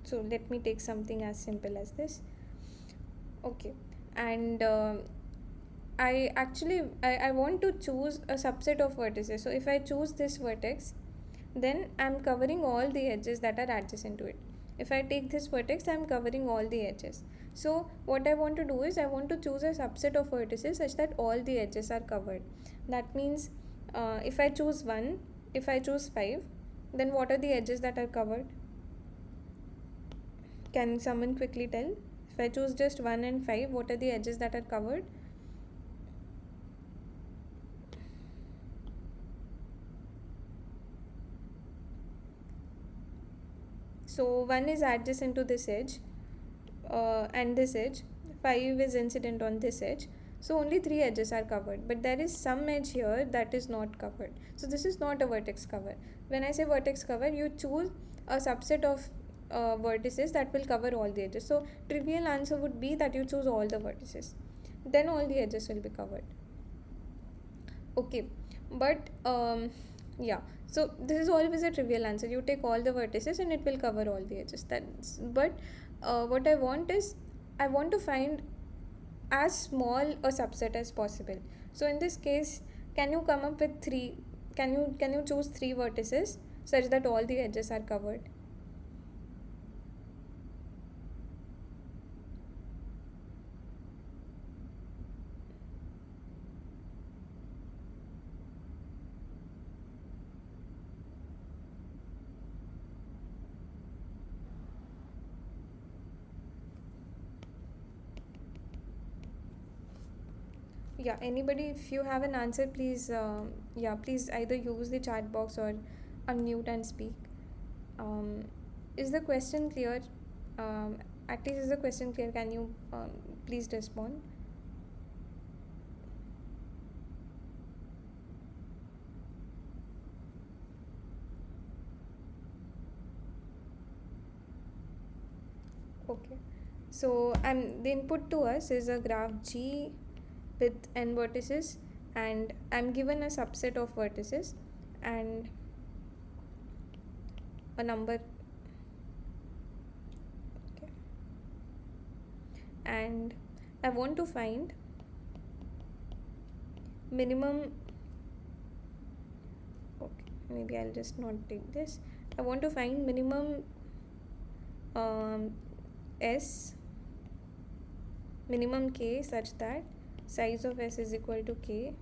so let me take something as simple as this. Okay, and I want to choose a subset of vertices. So if I choose this vertex, then I'm covering all the edges that are adjacent to it. If I take this vertex, I'm covering all the edges. So what I want to do is I want to choose a subset of vertices such that all the edges are covered. That means if I choose 1, if I choose 5, then what are the edges that are covered? Can someone quickly tell? If I choose just 1 and 5, what are the edges that are covered? So 1 is adjacent to this edge, and this edge. 5 is incident on this edge. So only 3 edges are covered, but there is some edge here that is not covered. So this is not a vertex cover. When I say vertex cover, you choose a subset of vertices that will cover all the edges. So trivial answer would be that you choose all the vertices, then all the edges will be covered. Okay, but yeah, so this is always a trivial answer. You take all the vertices and it will cover all the edges. That's but what I want is I want to find as small a subset as possible. So in this case, can you come up with three? Can you choose 3 vertices such that all the edges are covered? Yeah, anybody, if you have an answer, please, yeah, please either use the chat box or unmute and speak. um, is the question clear? um, at least is the question clear? Can you please respond? Okay, so the input to us is a graph G with n vertices, and I'm given a subset of vertices and a number. Okay, and I want to find minimum. Okay, maybe I'll just not take this. I want to find minimum um, s, minimum k, such that size of s is equal to k,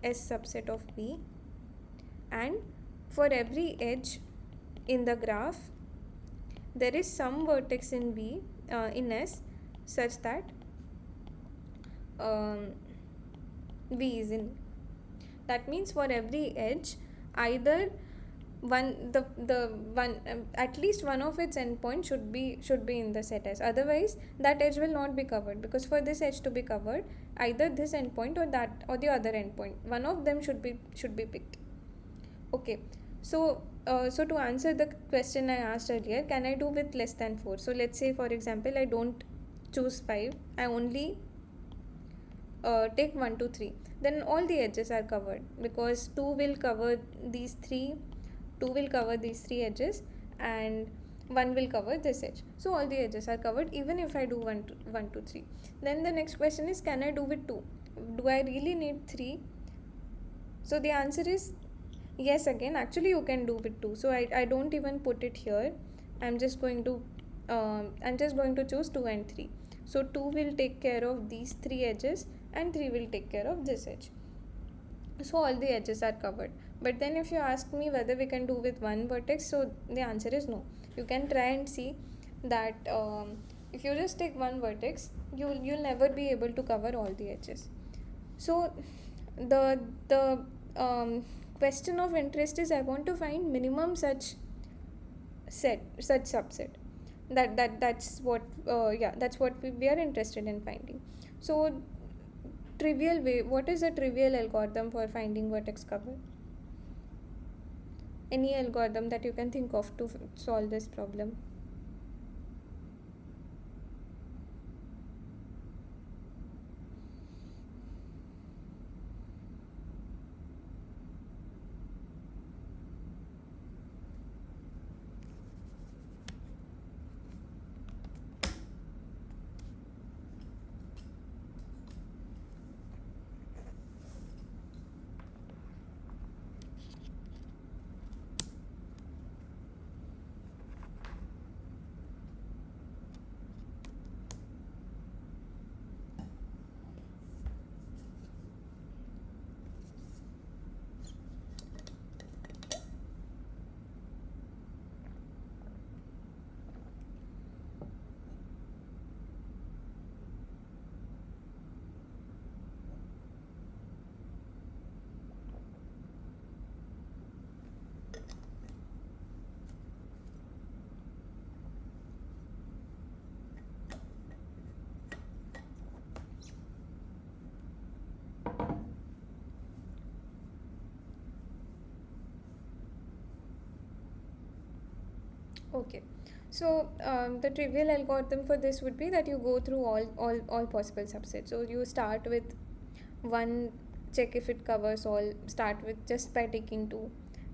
s subset of p, and for every edge in the graph there is some vertex in v, in s, such that um, v is in. That means for every edge, either the one, at least one of its endpoint should be in the set S. Otherwise that edge will not be covered, because for this edge to be covered, either this endpoint or that or the other endpoint, one of them should be picked. Okay, so so to answer the question I asked earlier, can I do with less than 4? So let's say, for example, I don't choose 5, I only take 1 to 3, then all the edges are covered, because 2 will cover these three, 2 will cover these three edges, and 1 will cover this edge. So all the edges are covered even if I do 1 to 3. Then the next question is, can I do with 2? Do I really need 3? So the answer is yes. Again, actually you can do with 2. So I don't even put it here. I'm just going to choose 2 and 3. So 2 will take care of these 3 edges and 3 will take care of this edge. So all the edges are covered. But then if you ask me whether we can do with one vertex, so the answer is no. You can try and see that if you just take one vertex, you'll never be able to cover all the edges. So the question of interest is, I want to find minimum such subset. That's what we are interested in finding. So trivial way, what is a trivial algorithm for finding vertex cover? Any algorithm that you can think of to solve this problem? Okay, so the trivial algorithm for this would be that you go through all possible subsets. So you start with one, check if it covers all, start with just by taking 2,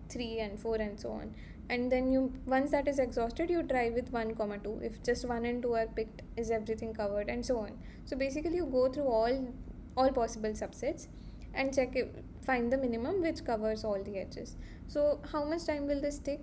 3 and 4 and so on. And then you, once that is exhausted, you try with 1 comma 2. If just 1 and 2 are picked, is everything covered, and so on. So basically you go through all possible subsets and check if, find the minimum which covers all the edges. So how much time will this take?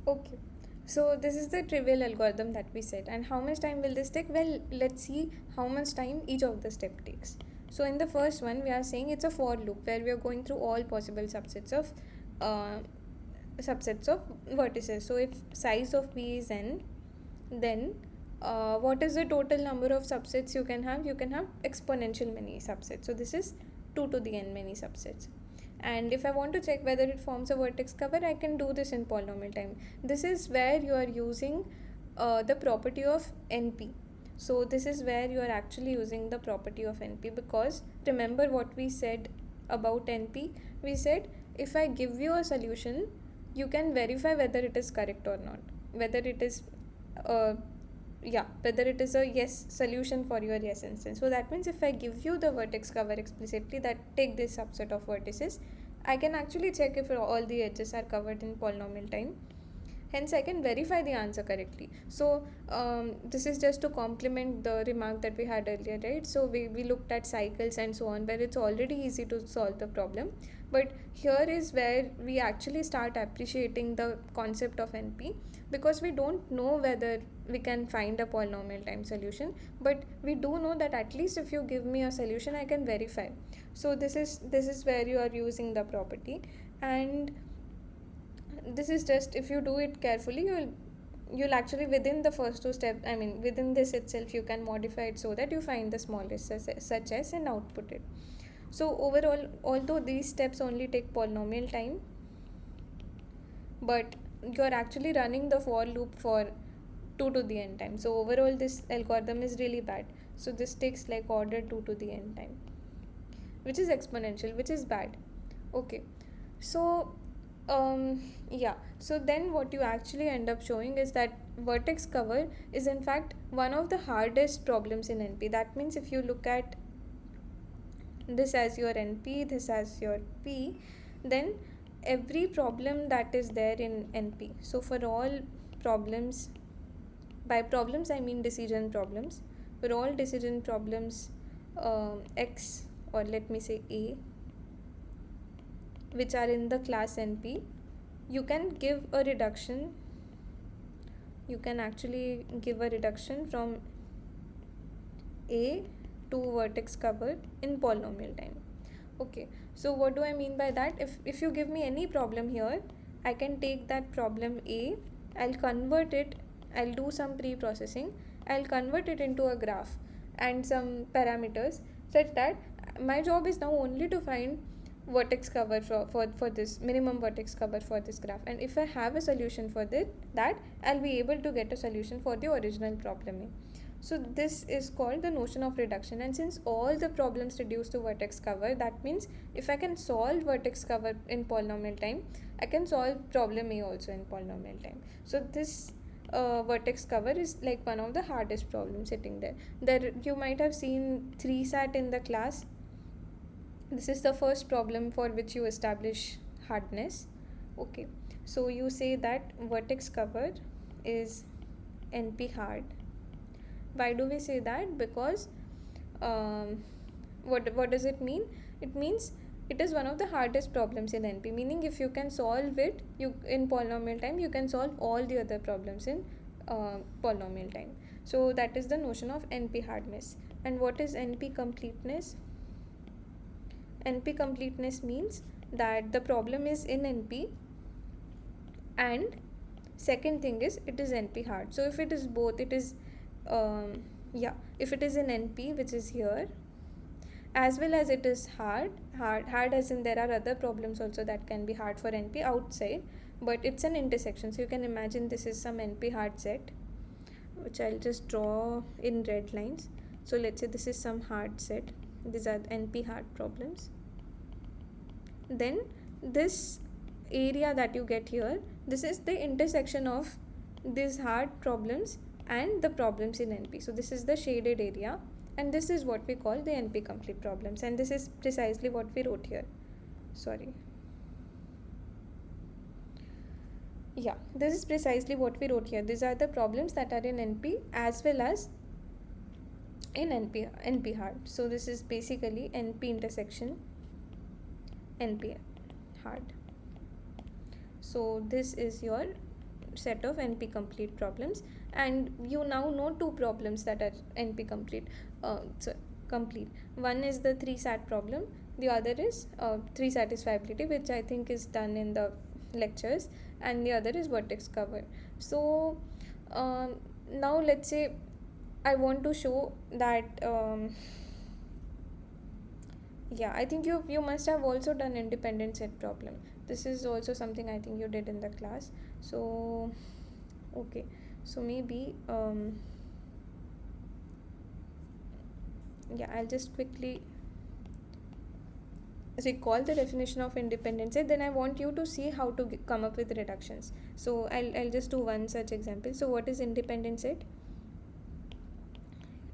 Okay, so this is the trivial algorithm that we said. And how much time will this take? Well, let's see how much time each of the step takes. So in the first one, we are saying it's a for loop where we are going through all possible uh, subsets of vertices. So if size of V is n, then what is the total number of subsets you can have? You can have exponential many subsets. So this is 2 to the n many subsets. And if I want to check whether it forms a vertex cover, I can do this in polynomial time. This is where you are using the property of NP. So this is where you are actually using the property of NP, because remember what we said about NP. We said if I give you a solution, you can verify whether it is correct or not, whether it is uh, whether it is a yes solution for your yes instance. So that means if I give you the vertex cover explicitly, that take this subset of vertices, I can actually check if all the edges are covered in polynomial time. hence I can verify the answer correctly. So this is just to complement the remark that we had earlier, right? So we looked at cycles and so on, where it's already easy to solve the problem, but here is where we actually start appreciating the concept of NP, because we don't know whether we can find a polynomial time solution, but we do know that at least if you give me a solution, I can verify. So this is where you are using the property. And this is just, if you do it carefully, you'll actually, within the first two steps, I mean within this itself, you can modify it so that you find the smallest such as and output it. So overall, although these steps only take polynomial time, but you're actually running the for loop for 2 to the n time. So overall this algorithm is really bad. So this takes like order 2 to the n time, which is exponential, which is bad. Okay, so yeah, so then what you actually end up showing is that vertex cover is in fact one of the hardest problems in NP. That means if you look at this as your NP, this as your P, then every problem that is there in NP, so for all problems, by problems I mean decision problems, for all decision problems X, or let me say A, which are in the class NP, you can give a reduction, you can actually give a reduction from A to vertex cover in polynomial time. Okay, so what do I mean by that? If you give me any problem here, I can take that problem A, I'll convert it, I'll do some pre-processing, I'll convert it into a graph and some parameters, such that my job is now only to find vertex cover for this minimum vertex cover for this graph. And if I have a solution for that, I'll be able to get a solution for the original problem A. So this is called the notion of reduction. And since all the problems reduce to vertex cover, that means if I can solve vertex cover in polynomial time, I can solve problem A also in polynomial time. So this vertex cover is like one of the hardest problems sitting there. There you might have seen 3 sat in the class. This is the first problem for which you establish hardness. Okay, so you say that vertex cover is NP hard. Why do we say that? Because what does it mean? It means it is one of the hardest problems in NP, meaning if you can solve it, you in polynomial time, you can solve all the other problems in polynomial time. So that is the notion of NP hardness. And what is NP completeness? NP completeness means that the problem is in NP, and second thing is it is NP hard. So if it is both, it is if it is in NP, which is here, as well as it is hard as in there are other problems also that can be hard for NP outside, but it's an intersection. So you can imagine this is some NP hard set, which I'll just draw in red lines. So let's say this is some hard set, these are NP hard problems. Then this area that you get here, this is the intersection of these hard problems and the problems in NP. So this is the shaded area, and this is what we call the NP complete problems, and this is precisely what we wrote here. Sorry. Yeah, this is precisely what we wrote here. These are the problems that are in NP as well as in NP hard. So this is basically NP intersection NP hard. So this is your set of NP complete problems, and you now know 2 problems that are NP complete. Complete. One is the 3 sat problem, the other is 3 satisfiability, which I think is done in the lectures, and the other is vertex cover. So now let's say I want to show that I think you must have also done independent set problem. This is also something I think you did in the class. So okay, so maybe I'll just quickly recall the definition of independent set. Then I want you to see how to come up with reductions. So I'll just do one such example. So what is independent set?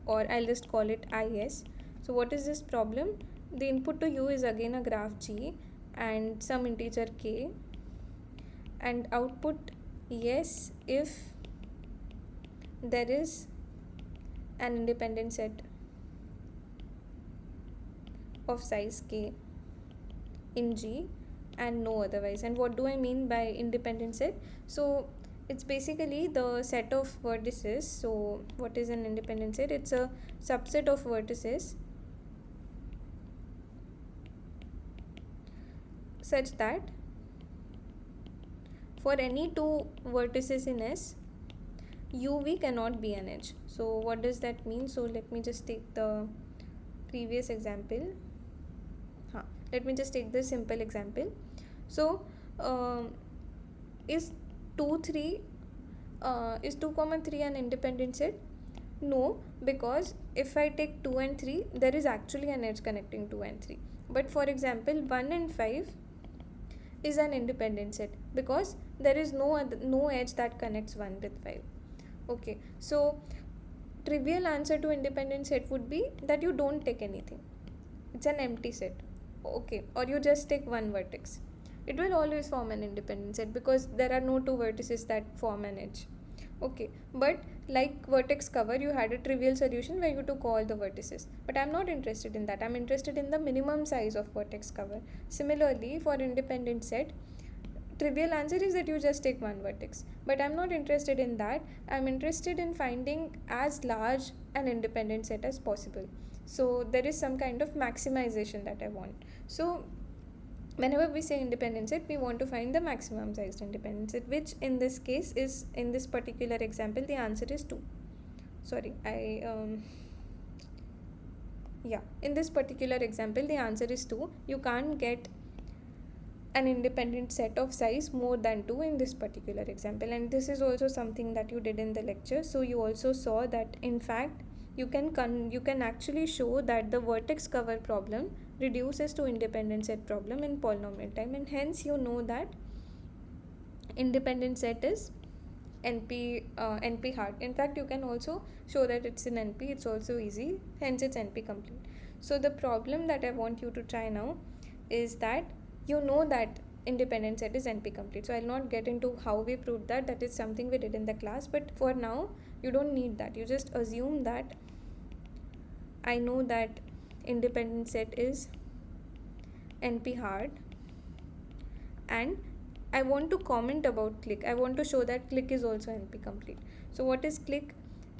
Or I'll just call it IS. So what is this problem? The input to U is again a graph G and some integer K, and output Yes, if there is an independent set of size k in G and no otherwise. And what do I mean by independent set? So it's basically the set of vertices. So what is an independent set? It's a subset of vertices such that for any two vertices in S, UV cannot be an edge. So what does that mean? So let me just take the previous example. Let me just take the simple example. So is 2 3 is 2 comma 3 an independent set? No, because if I take 2 and 3, there is actually an edge connecting 2 and 3. But for example, 1 and 5 is an independent set because there is no edge that connects 1 with 5. Okay, so trivial answer to independent set would be that you don't take anything. It's an empty set. Okay, or you just take one vertex. It will always form an independent set because there are no two vertices that form an edge. Okay, but like vertex cover, you had a trivial solution where you took all the vertices. But I'm not interested in that. I'm interested in the minimum size of vertex cover. Similarly, for independent set, trivial answer is that you just take one vertex. But I'm not interested in that. I'm interested in finding as large an independent set as possible. So there is some kind of maximization that I want. So whenever we say independent set, we want to find the maximum sized independent set, which in this case is, in this particular example, the answer is 2. Sorry, in this particular example, the answer is 2. You can't get an independent set of size more than 2 in this particular example, and this is also something that you did in the lecture. So you also saw that in fact you can actually show that the vertex cover problem reduces to independent set problem in polynomial time, and hence you know that independent set is NP hard. In fact, you can also show that it's in NP. It's also easy, hence it's NP complete. So the problem that I want you to try now is that you know that independent set is NP complete. So I'll not get into how we proved that. That is something we did in the class. But for now, you don't need that. You just assume that I know that independent set is NP hard, and I want to comment about click. I want to show that click is also NP complete. So what is click?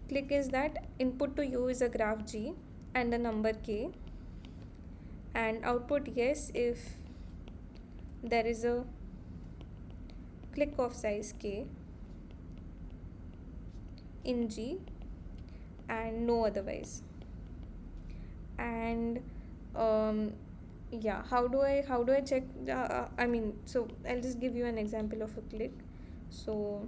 Click is that input to U is a graph G and a number K, and output yes if there is a click of size K in G and no otherwise. And how do I check? So I'll just give you an example of a click. So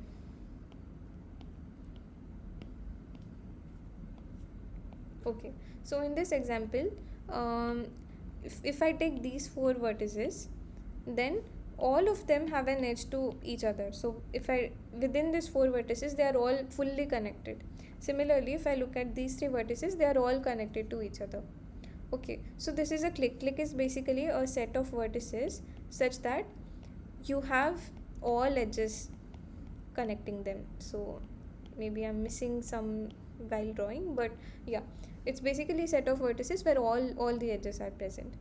okay, so in this example, if I take these 4 vertices, then all of them have an edge to each other. So if I within these 4 vertices, they are all fully connected. Similarly, if I look at these 3 vertices, they are all connected to each other. Okay, so this is a click. Click is basically a set of vertices such that you have all edges connecting them. So maybe I'm missing some while drawing, but yeah, it's basically a set of vertices where all the edges are present.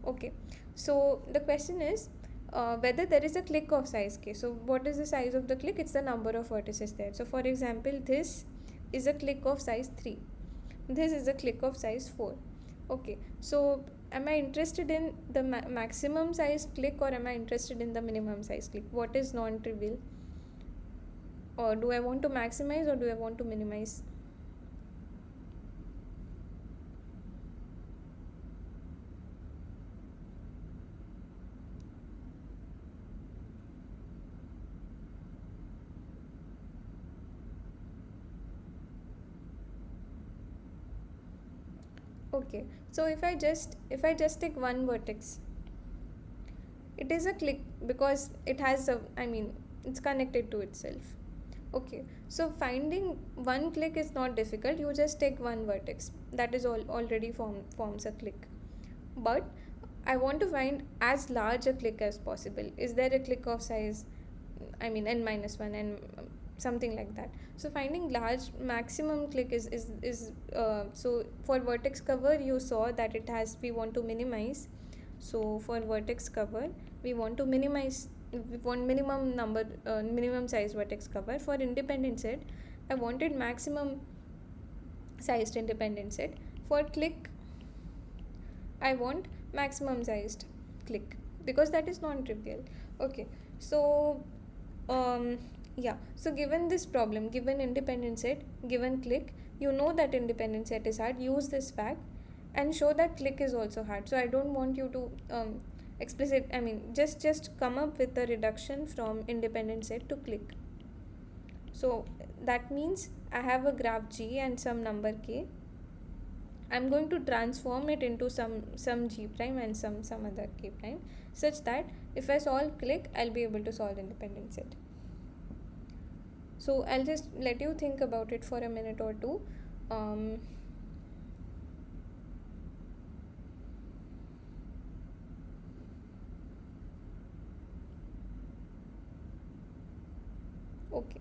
Okay, so the question is whether there is a click of size k. So what is the size of the click? It's the number of vertices there. So for example, this is a click of size 3. This is a click of size 4. Okay, so am I interested in the maximum size click, or am I interested in the minimum size click? What is non-trivial? Or do I want to maximize or do I want to minimize? Okay, so if I just take one vertex, it is a click because it has it's connected to itself. Okay, so finding one click is not difficult. You just take one vertex that is already forms a click. But I want to find as large a click as possible. Is there a click of size I mean n minus 1 and something like that. So finding large maximum click is so for vertex cover you saw that it has, we want to minimize. So for vertex cover we want to minimize, we want minimum number, minimum size vertex cover. For independent set I wanted maximum sized independent set. For click I want maximum sized click because that is non-trivial. Okay, so um yeah, so given this problem, given independent set, given click, you know that independent set is hard, use this fact and show that click is also hard. So I don't want you to explicit, I mean just come up with a reduction from independent set to click. So that means I have a graph G and some number K. I'm going to transform it into some G prime and some other K prime, such that if I solve click, I'll be able to solve independent set. So I'll just let you think about it for a minute or two. Um, okay.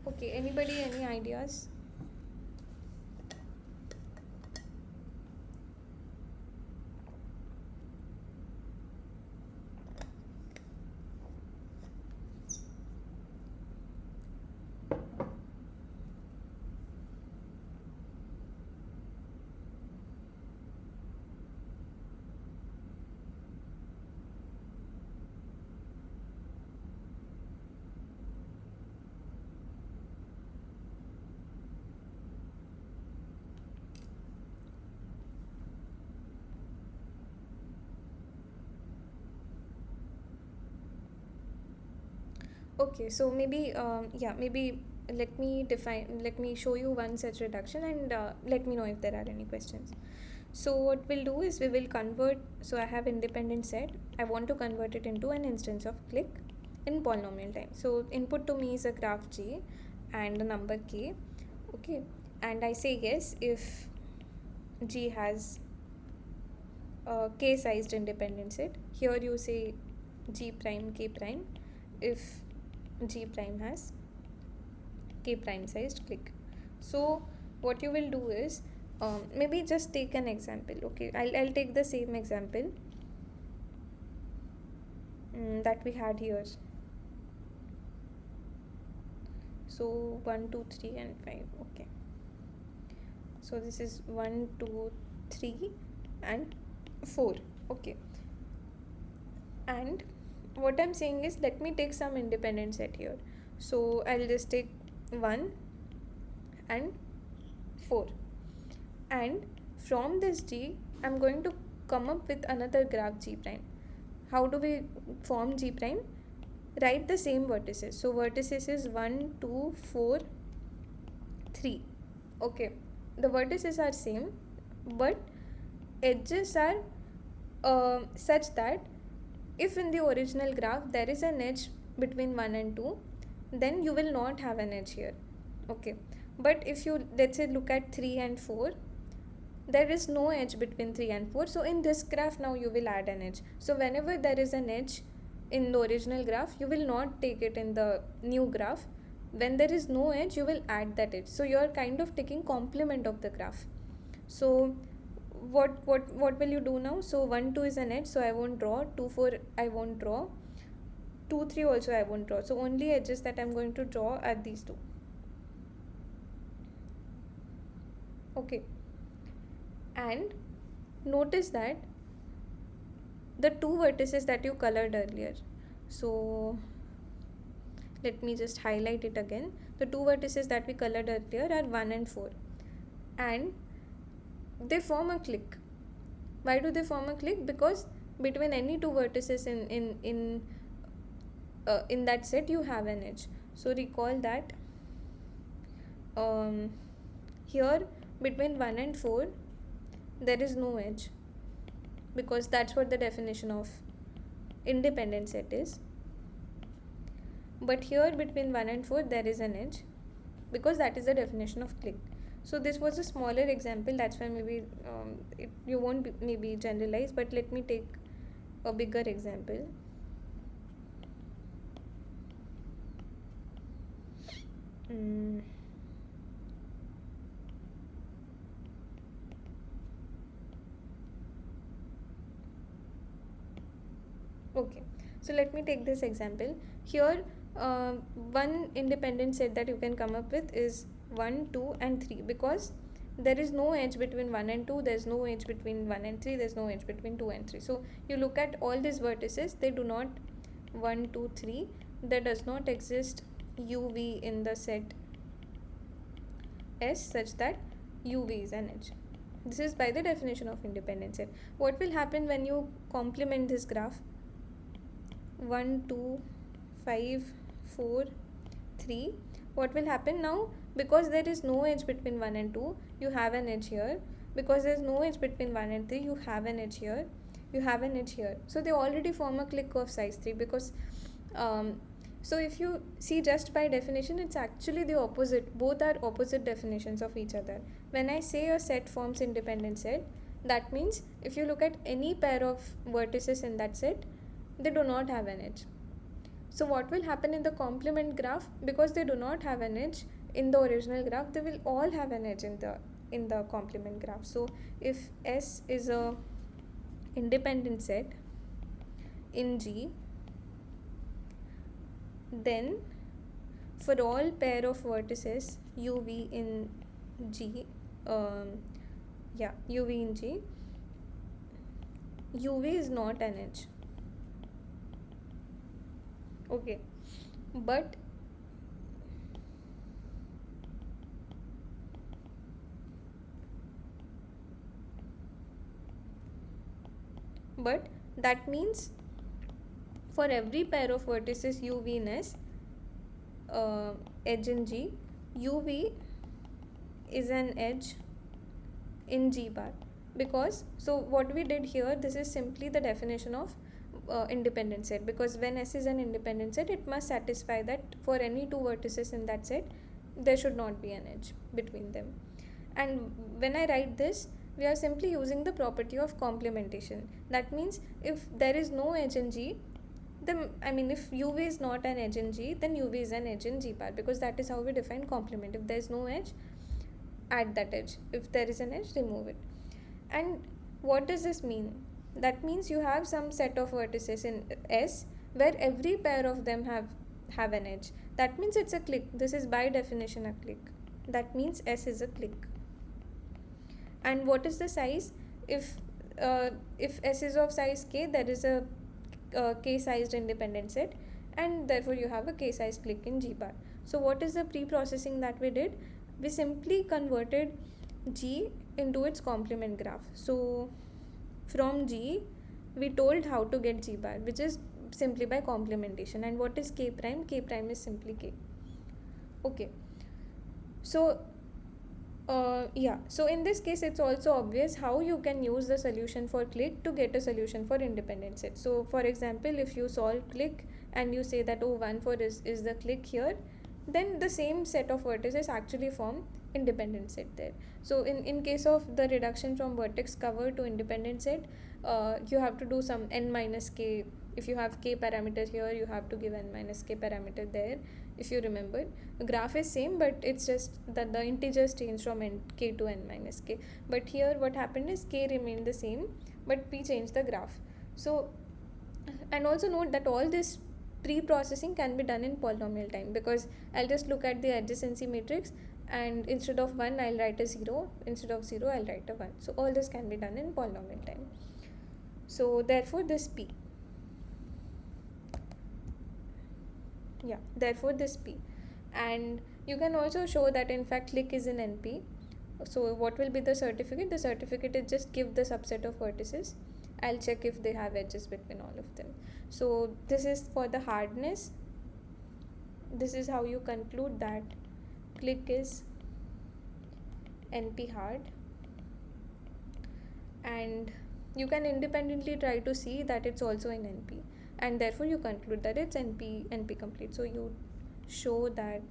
Okay, anybody, any ideas? Okay, so maybe yeah, maybe let me show you one such reduction and let me know if there are any questions. So what we'll do is we will convert, so I have independent set, I want to convert it into an instance of click in polynomial time. So input to me is a graph G and a number K. Okay, and I say yes if G has a K sized independent set. Here you say G prime K prime if G prime has K prime sized click. So what you will do is maybe just take an example. Okay, I'll take the same example that we had here. So 1 2 3 and 5. Okay, so this is 1 2 3 and 4. Okay, and what I'm saying is let me take some independent set here. So I'll just take 1 and 4, and from this G I'm going to come up with another graph G prime. How do we form G prime? Write the same vertices. So vertices is 1 2 4 3. Okay, the vertices are same, but edges are such that if in the original graph there is an edge between 1 and 2, then you will not have an edge here. Okay, but if you, let's say, look at 3 and 4, there is no edge between 3 and 4. So in this graph now you will add an edge. So whenever there is an edge in the original graph, you will not take it in the new graph. When there is no edge, you will add that edge. So you are kind of taking complement of the graph. So what will you do now? So 1 2 is an edge, so I won't draw. 2 4 I won't draw. 2 3 also I won't draw. So only edges that I'm going to draw are these two. Okay, and notice that the two vertices that you colored earlier, so let me just highlight it again. The two vertices that we colored earlier are 1 and 4, and they form a click. Why do they form a click? Because between any two vertices in in that set you have an edge. So recall that um, here between 1 and 4 there is no edge, because that's what the definition of independent set is. But here between 1 and 4 there is an edge, because that is the definition of click. So this was a smaller example, that's why maybe you won't maybe generalize, but let me take a bigger example. mm. Okay, so let me take this example. Here one independent set that you can come up with is 1, 2 and 3, because there is no edge between 1 and 2, there's no edge between 1 and 3, there's no edge between 2 and 3. So you look at all these vertices, they do not 1, 2, 3, there does not exist uv in the set S such that uv is an edge. This is by the definition of independent set. What will happen when you complement this graph? 1, 2, 5, 4, 3. What will happen now? Because there is no edge between 1 and 2, you have an edge here. Because there is no edge between 1 and 3, you have an edge here. You have an edge here. So they already form a clique of size 3, because so if you see just by definition, it's actually the opposite. Both are opposite definitions of each other. When I say a set forms independent set, that means if you look at any pair of vertices in that set, they do not have an edge. So what will happen in the complement graph? Because they do not have an edge in the original graph, they will all have an edge in the complement graph. So if S is a independent set in G, then for all pair of vertices uv in G, uv in G, uv is not an edge. Okay, but that means for every pair of vertices uv in S, edge in G, uv is an edge in G bar. Because so what we did here, this is simply the definition of independent set, because when S is an independent set, it must satisfy that for any two vertices in that set there should not be an edge between them. And when I write this, we are simply using the property of complementation. That means if there is no edge in G, then if uv is not an edge in G, then uv is an edge in G bar, because that is how we define complement. If there is no edge, add that edge. If there is an edge, remove it. And what does this mean? That means you have some set of vertices in S where every pair of them have an edge. That means it's a clique. This is by definition a clique. That means S is a clique. And what is the size? If S is of size k, there is a k-sized independent set, and therefore you have a k-sized clique in G bar. So what is the pre-processing that we did? We simply converted G into its complement graph. So from G, we told how to get G bar, which is simply by complementation. And what is K prime? K prime is simply K. Okay. So so in this case, it's also obvious how you can use the solution for clique to get a solution for independent set. So for example, if you solve clique and you say that 1, 4 is the clique here, then the same set of vertices actually form independent set there. So in case of the reduction from vertex cover to independent set, you have to do some n minus k. If you have k parameter here, you have to give n minus k parameter there. If you remember, the graph is same, but it's just that the integers change from k to n minus k. But here what happened is k remained the same, but we changed the graph. So, and also note that all this pre-processing can be done in polynomial time, because I'll just look at the adjacency matrix, and instead of 1 I'll write a 0, instead of 0 I'll write a 1. So all this can be done in polynomial time. So therefore this p, therefore this p. And you can also show that in fact clique is in NP. So what will be the certificate? The certificate is just give the subset of vertices. I'll check if they have edges between all of them. So this is for the hardness. this is how you conclude that click is NP hard, and you can independently try to see that it's also in NP, and therefore you conclude that it's NP complete. So you show that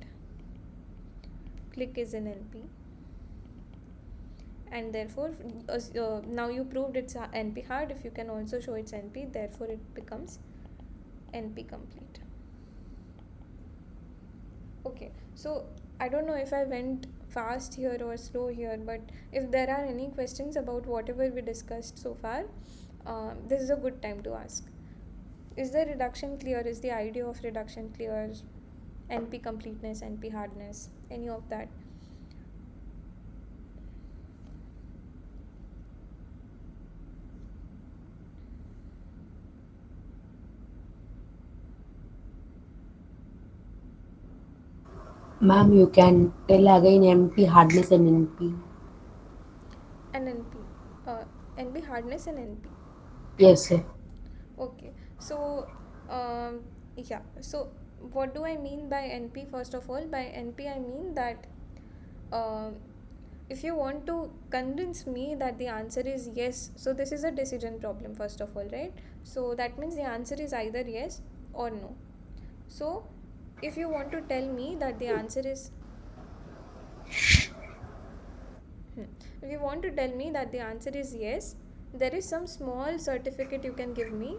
click is in NP, and therefore now you proved it's NP hard. If you can also show it's NP, therefore it becomes NP complete. Okay, so I don't know if I went fast here or slow here, but if there are any questions about whatever we discussed so far, this is a good time to ask. Is the reduction clear? Is the idea of reduction clear? NP completeness, NP hardness, any of that? Ma'am, you can tell again NP hardness and NP. And NP, NP hardness and NP. Yes, sir. Okay, so yeah, so what do I mean by NP? First of all, by NP I mean that um, if you want to convince me that the answer is yes, so this is a decision problem, first of all, right? So that means the answer is either yes or no. So if you want to tell me that the answer is if you want to tell me that the answer is yes, there is some small certificate you can give me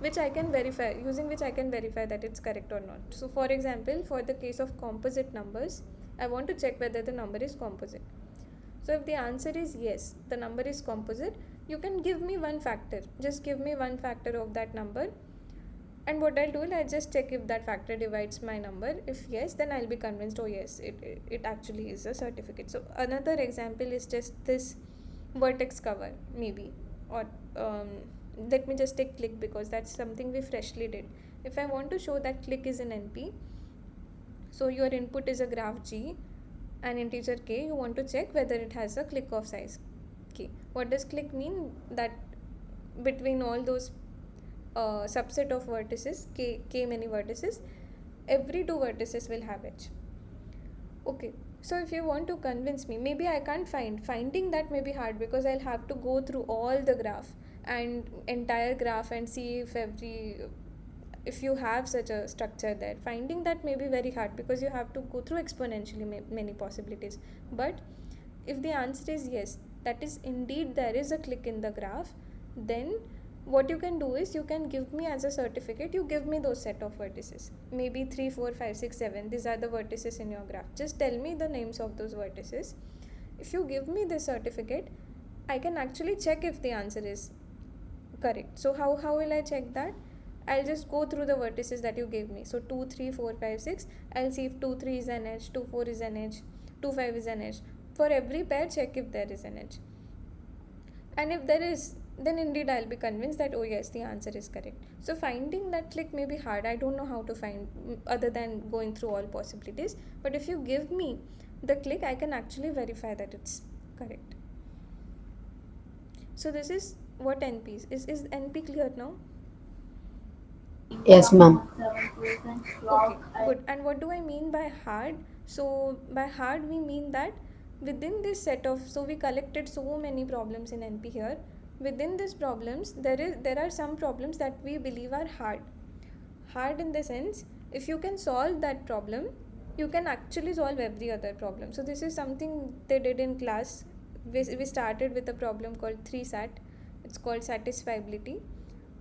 which I can verify, using which I can verify that it's correct or not. So for example, for the case of composite numbers, I want to check whether the number is composite. So if the answer is yes, the number is composite, you can give me one factor. Just give me one factor of that number, and what I'll do is I'll just check if that factor divides my number. If yes, then I'll be convinced, oh yes, it actually is a certificate. So another example is just this vertex cover, maybe. Or let me just take click because that's something we freshly did. If I want to show that click is an NP, so your input is a graph G and integer k, you want to check whether it has a click of size k. What does click mean? That between all those subset of vertices, k many vertices, every two vertices will have edge. Okay, so if you want to convince me, maybe I can't finding that may be hard because I'll have to go through all the graph and entire graph and see if you have such a structure there. Finding that may be very hard because you have to go through exponentially many possibilities. But if the answer is yes, that is indeed there is a click in the graph, then what you can do is you can give me as a certificate, you give me those set of vertices, maybe 3 4 5 6 7, these are the vertices in your graph. Just tell me the names of those vertices. If you give me this certificate, I can actually check if the answer is correct. So how will I check that? I'll just go through the vertices that you gave me. So 2 3 4 5 6, I'll see if 2 3 is an edge, 2 4 is an edge, 2 5 is an edge. For every pair, check if there is an edge, and if there is, then indeed I'll be convinced that oh yes, the answer is correct. So finding that click may be hard, I don't know how to find other than going through all possibilities, but if you give me the click, I can actually verify that it's correct. So this is what NP is NP clear now? Yes, ma'am. Okay, good. And what do I mean by hard? So by hard we mean that within this set of, so we collected so many problems in NP here. Within these problems, there are some problems that we believe are hard. Hard in the sense, if you can solve that problem, you can actually solve every other problem. So this is something they did in class. We started with a problem called 3SAT. It's called satisfiability.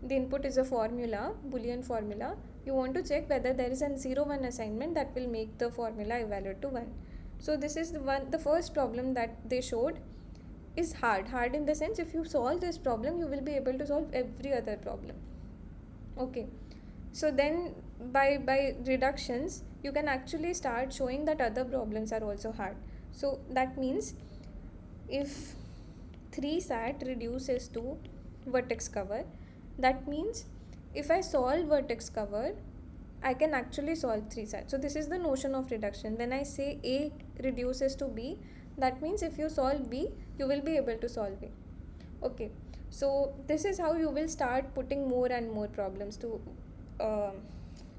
The input is a formula, Boolean formula. You want to check whether there is a 0-1 assignment that will make the formula evaluate to 1. So this is the first problem that they showed is hard. Hard in the sense, if you solve this problem, you will be able to solve every other problem. Okay, so then by reductions, you can actually start showing that other problems are also hard. So that means if 3SAT reduces to vertex cover, that means if I solve vertex cover, I can actually solve 3SAT. So this is the notion of reduction. When I say A reduces to B, that means if you solve B, you will be able to solve A. Okay, so this is how you will start putting more and more problems to uh,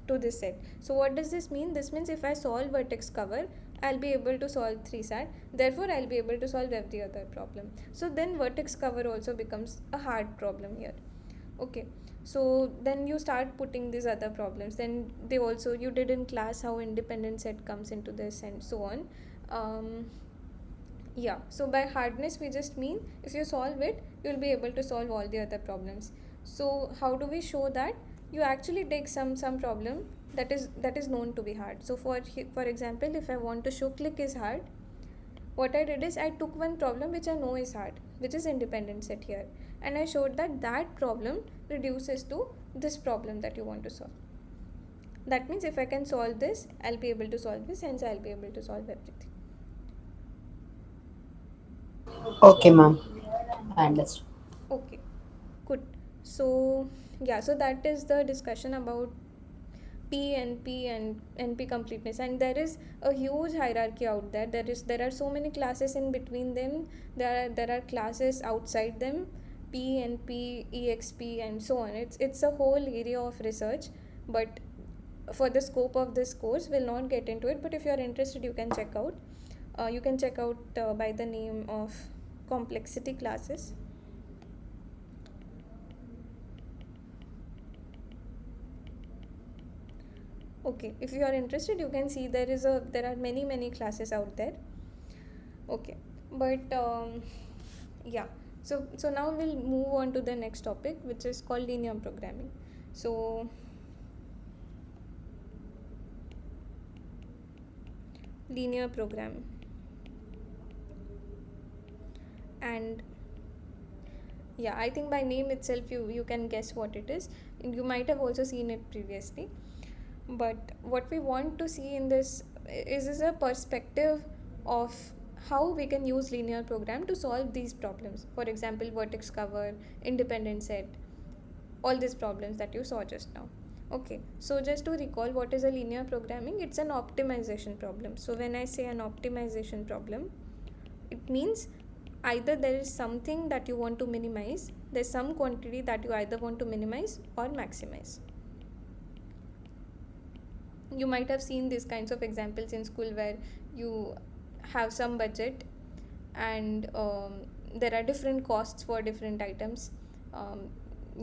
to this set. So what does this mean? This means if I solve vertex cover, I'll be able to solve 3 sat, therefore I'll be able to solve every other problem. So then vertex cover also becomes a hard problem here. Okay, so then you start putting these other problems. Then they also, you did in class how independent set comes into this and so on. Yeah, so by hardness we just mean if you solve it, you'll be able to solve all the other problems. So how do we show that? You actually take some problem that is known to be hard. So for example, if I want to show click is hard, what I did is I took one problem which I know is hard, which is independent set here, and I showed that that problem reduces to this problem that you want to solve. That means if I can solve this, I'll be able to solve this, hence I'll be able to solve everything. Okay, ma'am. I understand. Okay, good. So yeah, so that is the discussion about P, NP and NP completeness, and there is a huge hierarchy out there. There are so many classes in between them. There are classes outside them, P, NP, EXP and so on. It's a whole area of research, but for the scope of this course we'll not get into it, but if you are interested you can check out. By the name of complexity classes. Okay, if you are interested you can see there are many classes out there. Okay, but yeah, so now we'll move on to the next topic, which is called linear programming. So linear programming, and yeah, I think by name itself you can guess what it is. You might have also seen it previously, but what we want to see in this is a perspective of how we can use linear program to solve these problems. For example, vertex cover, independent set, all these problems that you saw just now. Okay, so just to recall what is a linear programming, it's an optimization problem. So when I say an optimization problem, it means either there is something that you want to minimize, there's some quantity that you either want to minimize or maximize. You might have seen these kinds of examples in school where you have some budget and there are different costs for different items.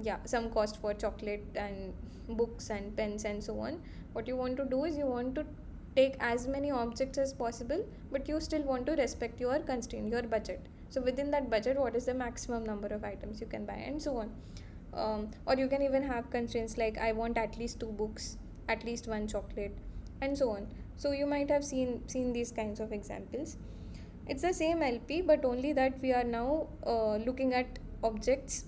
Yeah, some cost for chocolate and books and pens and so on. What you want to do is you want to take as many objects as possible, but you still want to respect your constraint, your budget. So within that budget, what is the maximum number of items you can buy and so on. Or you can even have constraints like I want at least 2 books, at least 1 chocolate and so on. So you might have seen these kinds of examples. It's the same LP, but only that we are now looking at objects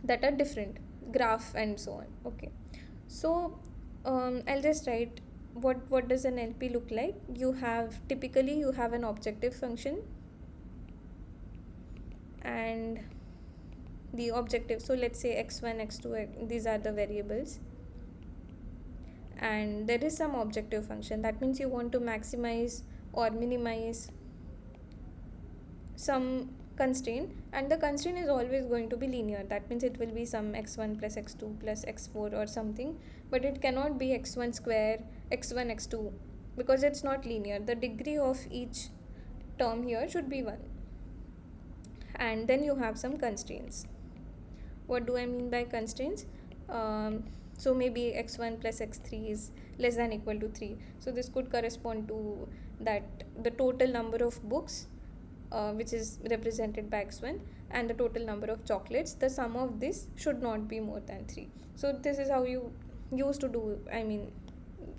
that are different, graph and so on. Okay, so I'll just write what does an LP look like. Typically you have an objective function and the objective, so let's say x1 x2, these are the variables, and there is some objective function. That means you want to maximize or minimize some constraint, and the constraint is always going to be linear. That means it will be some x1 plus x2 plus x4 or something, but it cannot be x1 square, x1 x2, because it's not linear. The degree of each term here should be 1, and then you have some constraints. What do I mean by constraints? So maybe x1 plus x3 is less than equal to 3, so this could correspond to that the total number of books, which is represented by x1, and the total number of chocolates, the sum of this should not be more than 3. So this is how you used to do. I mean,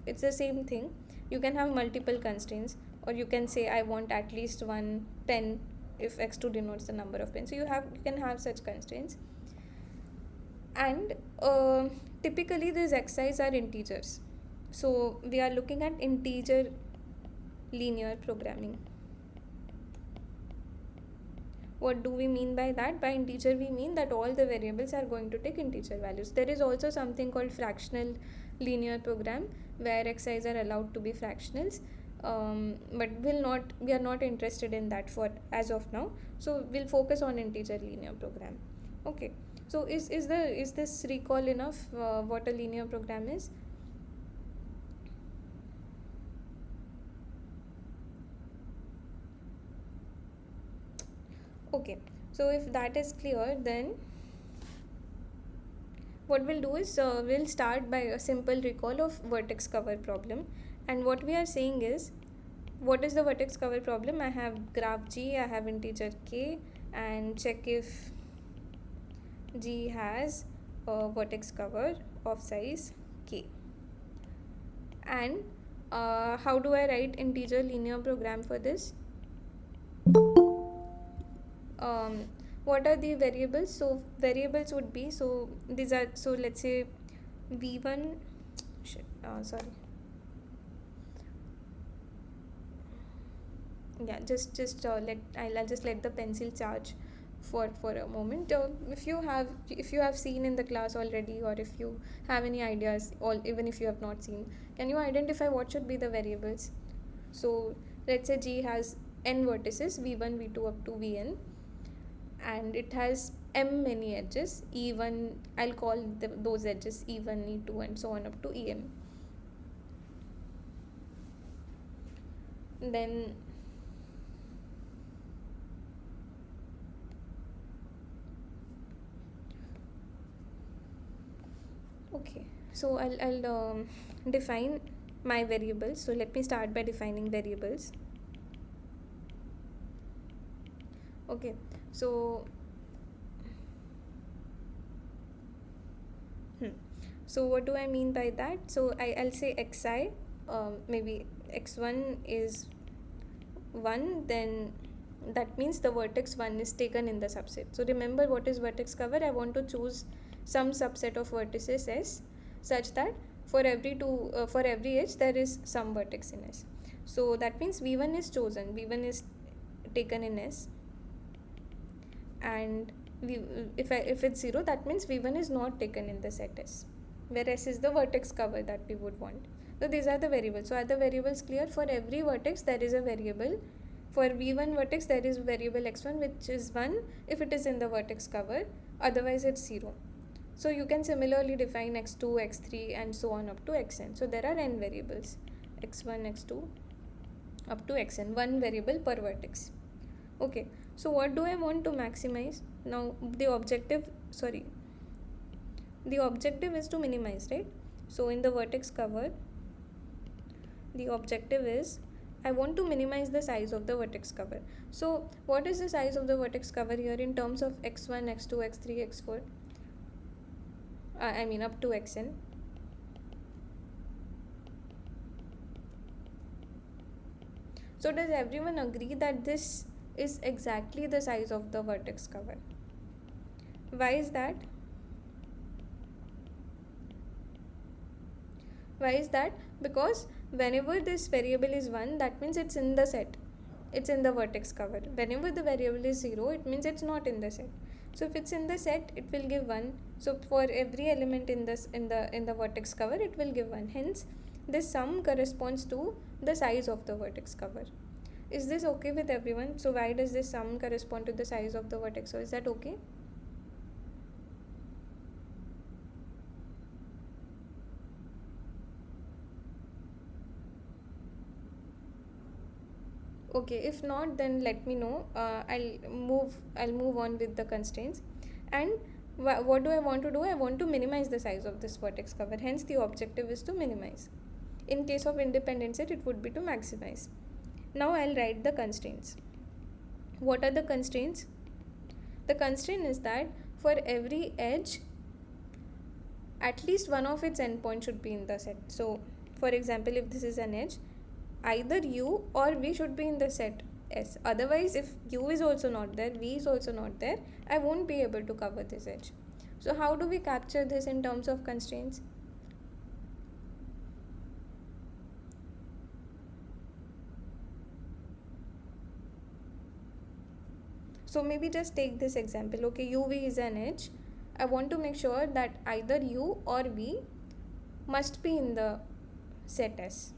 it's the same thing. You can have multiple constraints, or you can say I want at least 1 pen if x2 denotes the number of pens. So you can have such constraints, and typically these xi's are integers. So we are looking at integer linear programming. What do we mean by that? By integer we mean that all the variables are going to take integer values. There is also something called fractional linear program where xi's are allowed to be fractionals, but we are not interested in that for as of now. So we'll focus on integer linear program. Okay, so is this recall enough what a linear program is? Okay, so if that is clear, then what we'll do is we'll start by a simple recall of vertex cover problem. And what we are saying is, what is the vertex cover problem? I have graph G, I have integer k, and check if G has a vertex cover of size k. And how do I write integer linear program for this? um, what are the variables? So variables would be, so these are, so let's say v1, sorry, yeah, just let I'll just let the pencil charge for a moment. If you have seen in the class already, or if you have any ideas, or even if you have not seen, can you identify what should be the variables? So let's say G has n vertices, v1 v2 up to vn, and it has m many edges, e1, I'll call those edges e1, e2, and so on up to em. Then okay, so I'll define my variables. So let me start by defining variables. Okay, so so what do I mean by that? So I'll say xi, maybe x1 is 1, then that means the vertex 1 is taken in the subset. So remember, what is vertex cover? I want to choose some subset of vertices S such that for every edge there is some vertex in S. So that means v1 is chosen, v1 is taken in S, and if it's 0, that means v1 is not taken in the set S, where S is the vertex cover that we would want. So these are the variables. So are the variables clear? For every vertex there is a variable. For v1 vertex there is variable x1, which is 1 if it is in the vertex cover, otherwise it's 0. So you can similarly define x2, x3, and so on up to xn. So there are n variables, x1, x2 up to xn, one variable per vertex. Okay, so what do I want to maximize? Now the objective is to minimize, right? So in the vertex cover, the objective is, I want to minimize the size of the vertex cover. So what is the size of the vertex cover here in terms of x1, x2, x3, x4? I mean up to xn. So does everyone agree that this is exactly the size of the vertex cover? Why is that? Why is that? Because whenever this variable is 1, that means it's in the set. It's in the vertex cover. Whenever the variable is 0, it means it's not in the set. So if it's in the set, it will give 1. So for every element in the vertex cover, it will give 1. Hence, this sum corresponds to the size of the vertex cover. Is this okay with everyone? So why does this sum correspond to the size of the vertex? So is that okay? Okay, if not, then let me know. I'll move on with the constraints. And what do I want to do? I want to minimize the size of this vertex cover. Hence the objective is to minimize. In case of independent set, it would be to maximize. Now I'll write the constraints. What are the constraints? The constraint is that for every edge, at least one of its endpoints should be in the set. So for example, if this is an edge, either u or v should be in the set S. Otherwise, if u is also not there, v is also not there, I won't be able to cover this edge. So how do we capture this in terms of constraints? So maybe just take this example. Okay, uv is an edge. I want to make sure that either u or v must be in the set S.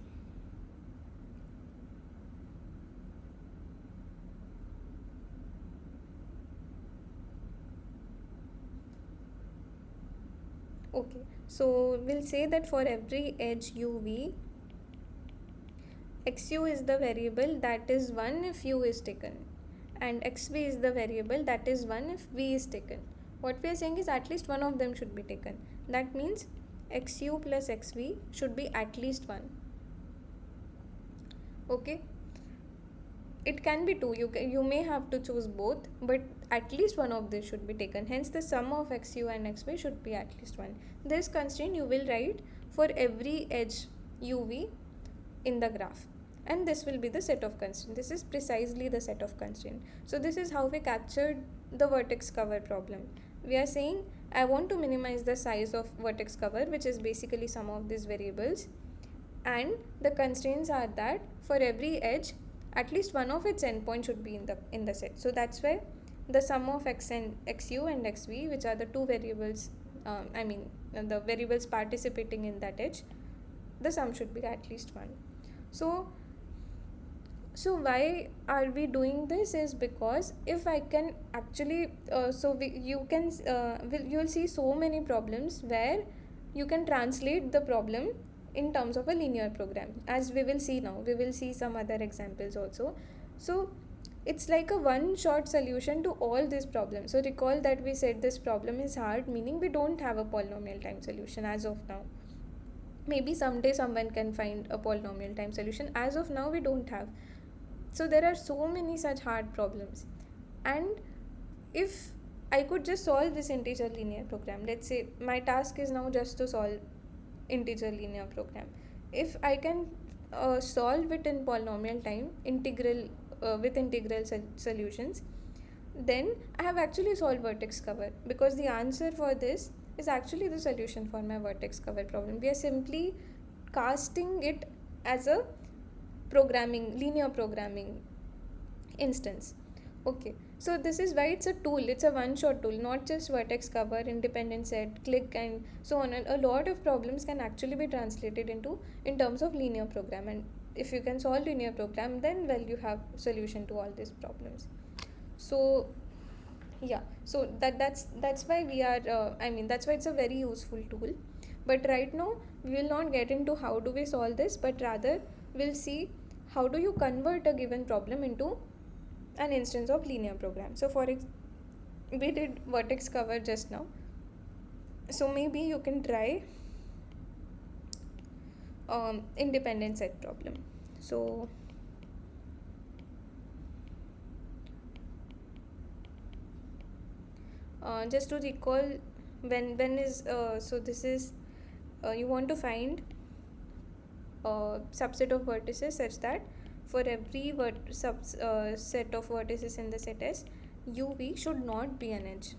Okay, so we'll say that for every edge uv, xu is the variable that is 1 if u is taken, and xv is the variable that is 1 if v is taken. What we are saying is at least one of them should be taken. That means xu plus xv should be at least 1. Okay, it can be 2, you may have to choose both, but at least one of these should be taken. Hence the sum of xu and xv should be at least 1. This constraint you will write for every edge uv in the graph, and this will be the set of constraint. This is precisely the set of constraint. So this is how we captured the vertex cover problem. We are saying I want to minimize the size of vertex cover, which is basically sum of these variables, and the constraints are that for every edge at least one of its endpoints should be in the set. So that's why the sum of x and xu and xv, which are the two variables, the variables participating in that edge, the sum should be at least 1. So why are we doing this is because if I can actually you'll see so many problems where you can translate the problem in terms of a linear program, as we will see now. We will see some other examples also. So it's like a one shot solution to all these problems. So recall that we said this problem is hard, meaning we don't have a polynomial time solution as of now. Maybe someday someone can find a polynomial time solution. As of now we don't have. So there are so many such hard problems, and if I could just solve this integer linear program, let's say my task is now just to solve integer linear program. If I can solve it in polynomial time, integral with integral solutions, then I have actually solved vertex cover, because the answer for this is actually the solution for my vertex cover problem. We are simply casting it as a linear programming instance. Okay, so this is why it's a tool, it's a one shot tool, not just vertex cover, independent set, click, and so on. And a lot of problems can actually be translated in terms of linear program, and if you can solve linear program, then well, you have solution to all these problems. So yeah, so that's why we are that's why it's a very useful tool. But right now we will not get into how do we solve this, but rather we'll see how do you convert a given problem into an instance of linear program. So we did vertex cover just now, so maybe you can try independent set problem. So just to recall, when is so this is you want to find a subset of vertices such that for every set of vertices in the set S, uv should not be an edge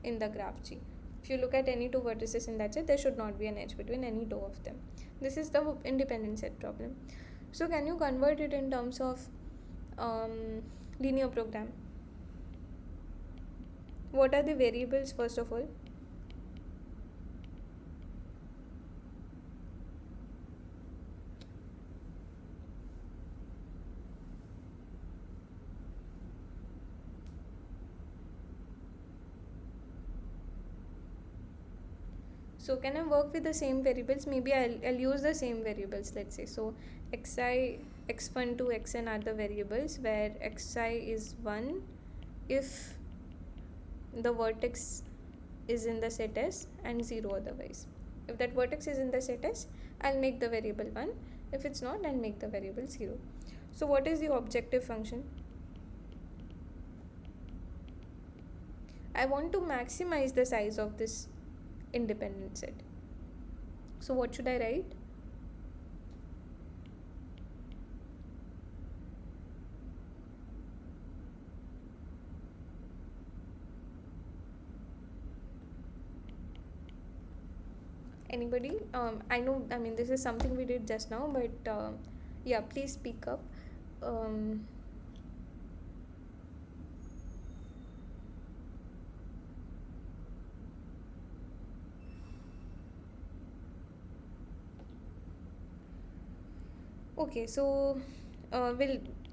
in the graph G. If you look at any two vertices in that set, there should not be an edge between any two of them. This is the independent set problem. So can you convert it in terms of linear program? What are the variables first of all? So can I work with the same variables? Maybe I'll use the same variables, let's say. So xi, x1 to xn are the variables where xi is 1 if the vertex is in the set S, and 0 otherwise. If that vertex is in the set S, I'll make the variable 1. If it's not, I'll make the variable 0. So what is the objective function? I want to maximize the size of this independent set. So what should I write? Anybody? I know, this is something we did just now, but yeah, please speak up. Okay, so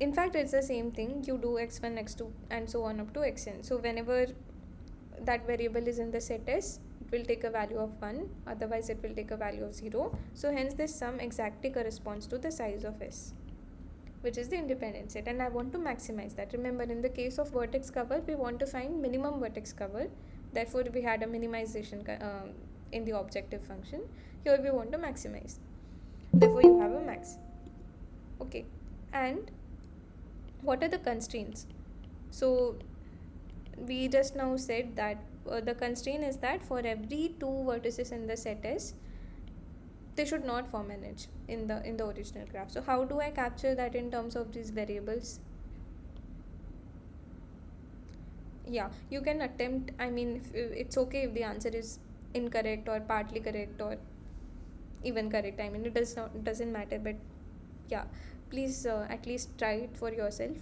in fact it's the same thing. You do x1, x2 and so on up to xn. So whenever that variable is in the set S, it will take a value of 1, otherwise it will take a value of 0. So hence this sum exactly corresponds to the size of S. which is the independent set, and I want to maximize that. Remember, in the case of vertex cover, we want to find minimum vertex cover, therefore we had a minimization in the objective function. Here we want to maximize, therefore you have a max. Okay, and what are the constraints? So we just now said that the constraint is that for every two vertices in the set S, they should not form an edge in the original graph. So how do I capture that in terms of these variables? Yeah, you can attempt. I mean, it's okay if the answer is incorrect or partly correct or even correct. I mean, it doesn't matter, but yeah, please at least try it for yourself.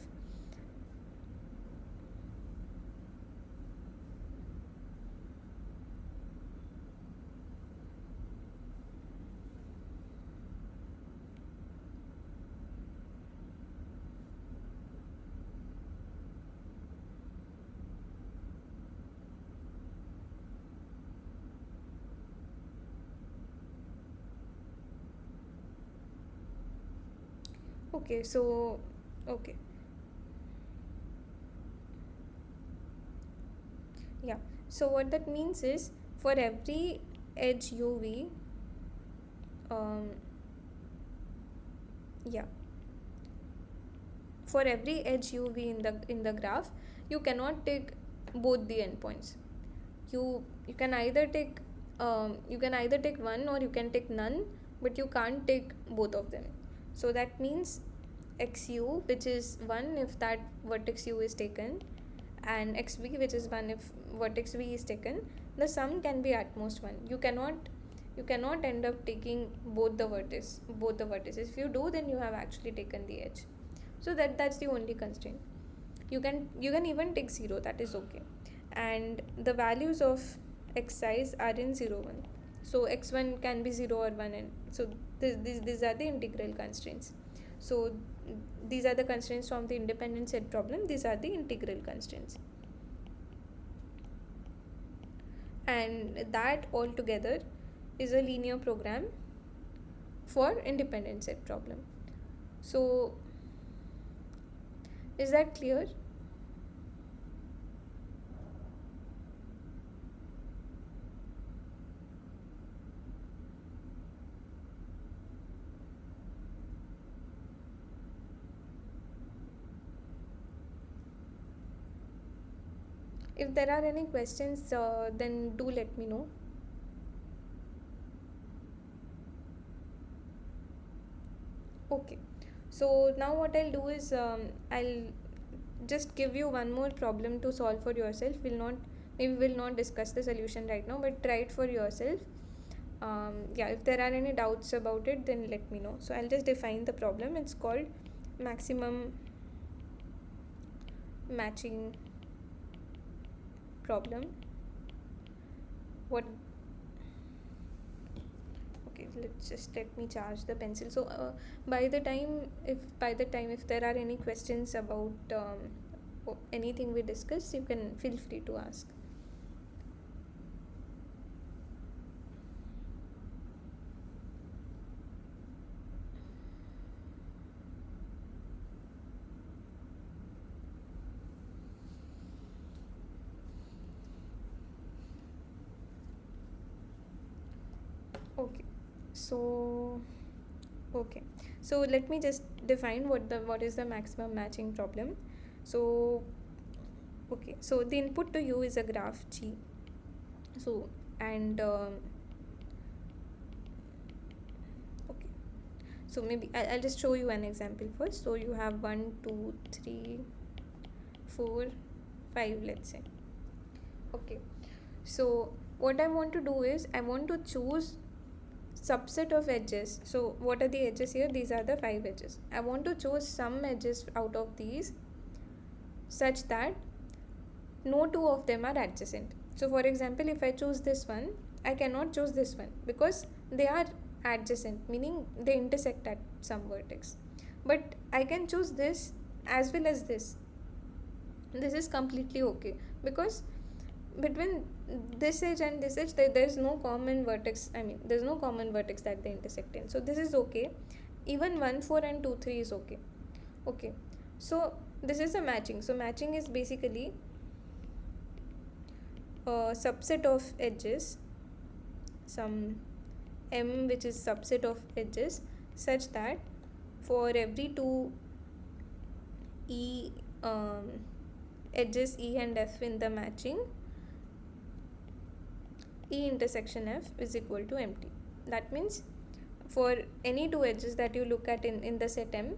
Okay, so okay, yeah. So what that means is, for every edge UV, um, yeah, for every edge UV in the graph, you cannot take both the endpoints. You can either take one, or you can take none, but you can't take both of them. So that means xu, which is 1 if that vertex u is taken, and xv, which is 1 if vertex v is taken, the sum can be at most 1. You cannot end up taking both the vertices. If you do, then you have actually taken the edge. So that's the only constraint. You can even take 0, that is okay. And the values of x size are in 0 1. So x1 can be 0 or 1, and so these are the integral constraints. So these are the constraints from the independent set problem. These are the integral constraints, and that altogether is a linear program for independent set problem. So is that clear? If there are any questions, then do let me know. Okay, so now what I'll do is, I'll just give you one more problem to solve for yourself. We'll not discuss the solution right now, but try it for yourself. Yeah, if there are any doubts about it, then let me know. So I'll just define the problem. It's called maximum matching problem. What Okay, let me charge the pencil. So if there are any questions about anything we discussed, you can feel free to ask. Okay, so okay, so let me just define what is the maximum matching problem. So okay, so the input to you is a graph G. So and okay, so maybe I'll just show you an example first. So you have 1 2 3 4 5, let's say. Okay, so what I want to do is, I want to choose subset of edges. So what are the edges here? These are the 5 edges. I want to choose some edges out of these such that no two of them are adjacent. So for example, if I choose this one, I cannot choose this one because they are adjacent, meaning they intersect at some vertex. But I can choose this as well as this. This is completely okay, because between this edge and this edge, there's no common vertex. I mean, there's no common vertex that they intersect in. So this is okay. Even 1 4 and 2 3 is okay. Okay, so this is a matching. So matching is basically a subset of edges, some m which is subset of edges, such that for every two e edges e and f in the matching, e intersection f is equal to empty. That means for any two edges that you look at in the set m,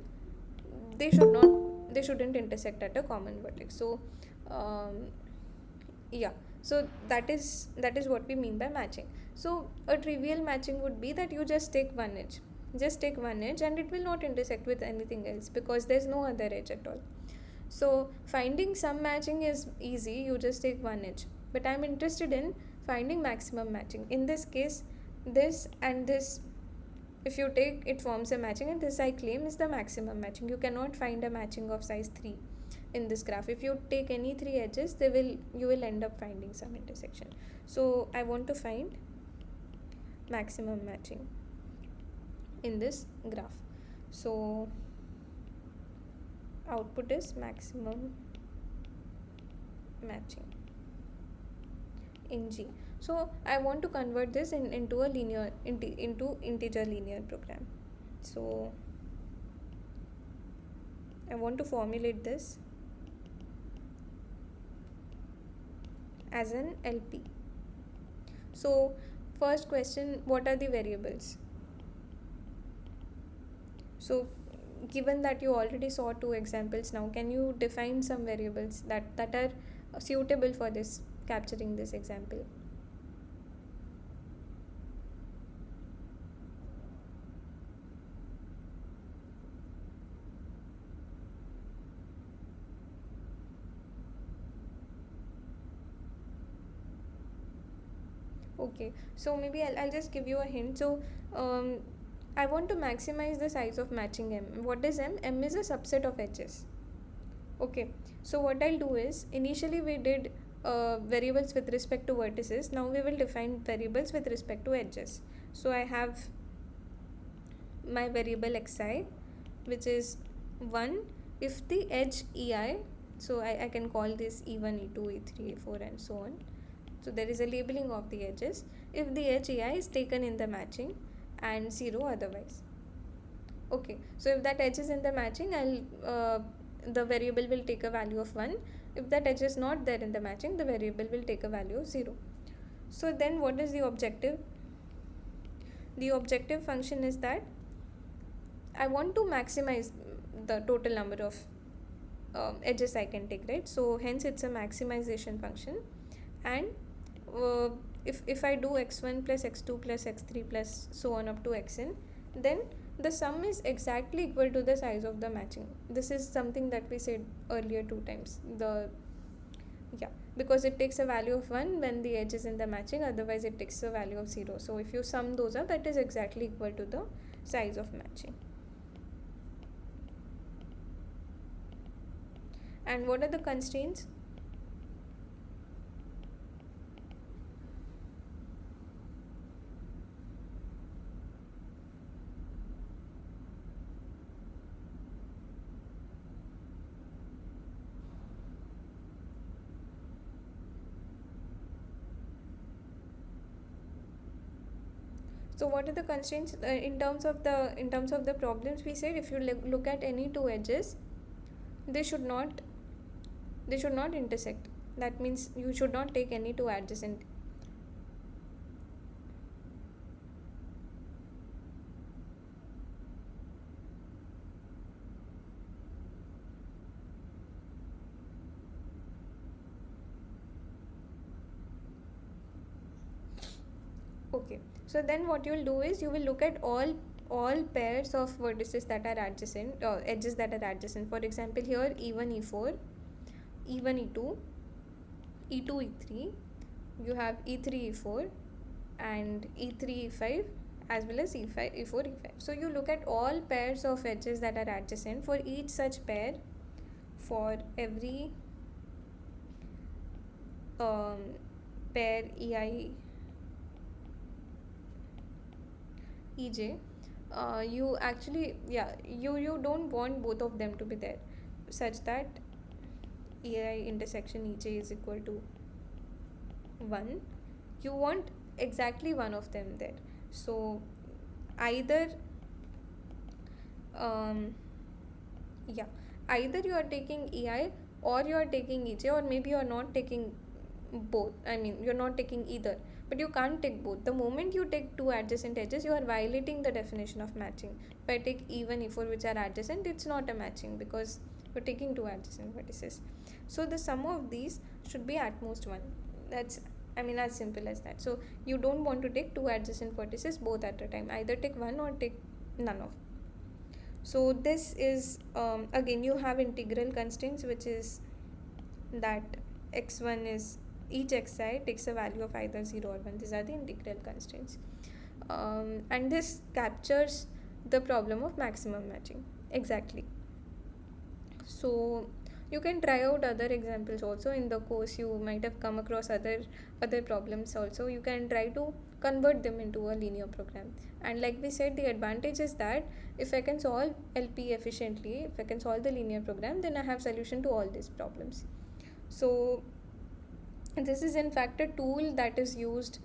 they shouldn't intersect at a common vertex. So um, yeah, so that is what we mean by matching. So a trivial matching would be that you just take one edge and it will not intersect with anything else because there's no other edge at all. So finding some matching is easy, you just take one edge. But I'm interested in finding maximum matching. In this case, this and this, if you take, it forms a matching, and this I claim is the maximum matching. You cannot find a matching of size 3 in this graph. If you take any three edges, you will end up finding some intersection. So I want to find maximum matching in this graph. So output is maximum matching in G. So I want to convert this into a into integer linear program. So I want to formulate this as an LP. So first question, what are the variables? So given that you already saw two examples, now can you define some variables that are suitable for this, capturing this example? Okay, so maybe I'll just give you a hint. So um, I want to maximize the size of matching M. What is M? M is a subset of edges. Okay, so what I'll do is, initially we did variables with respect to vertices. Now we will define variables with respect to edges. So I have my variable xi, which is 1 if the edge ei, so I can call this e1, e2, e3, e4 and so on. So there is a labeling of the edges if the edge ei is taken in the matching and 0 otherwise. Okay, so if that edge is in the matching, the variable will take a value of 1. If that edge is not there in the matching, the variable will take a value of 0. So then what is the objective? The objective function is that I want to maximize the total number of edges I can take, right? So hence it's a maximization function. And if I do x1 plus x2 plus x3 plus so on up to xn, then the sum is exactly equal to the size of the matching. This is something that we said earlier two times. Because it takes a value of 1 when the edge is in the matching, otherwise it takes a value of 0. So if you sum those up, that is exactly equal to the size of matching. And what are the constraints? So what are the constraints in terms of the problems? We said if you look at any two edges, they should not intersect. That means you should not take any two adjacent. Okay, so then what you will do is you will look at all pairs of vertices that are adjacent, edges that are adjacent. For example, here e1 e4, e1 e2, e2 e3, you have e3 e4 and e3 e5 as well as e5 e4 e5. So you look at all pairs of edges that are adjacent. For each such pair, for every pair ei ej, you actually, yeah, you don't want both of them to be there, such that ai intersection ej is equal to 1. You want exactly one of them there. So either um, yeah, either you are taking ei or you are taking ej, or maybe you are not taking both. I mean, you're not taking either, but you can't take both. The moment you take two adjacent edges, you are violating the definition of matching. If I take even e4 which are adjacent, it's not a matching because you're taking two adjacent vertices. So the sum of these should be at most 1. That's, I mean, as simple as that. So you don't want to take two adjacent vertices both at a time. Either take one or take none of. So this is, again, you have integral constraints, which is that x1 is, each xi takes a value of either 0 or 1. These are the integral constraints. And this captures the problem of maximum matching exactly. So you can try out other examples also in the course. You might have come across other problems also. You can try to convert them into a linear program. And like we said, the advantage is that if I can solve lp efficiently, if I can solve the linear program, then I have solution to all these problems. So this is in fact a tool that is used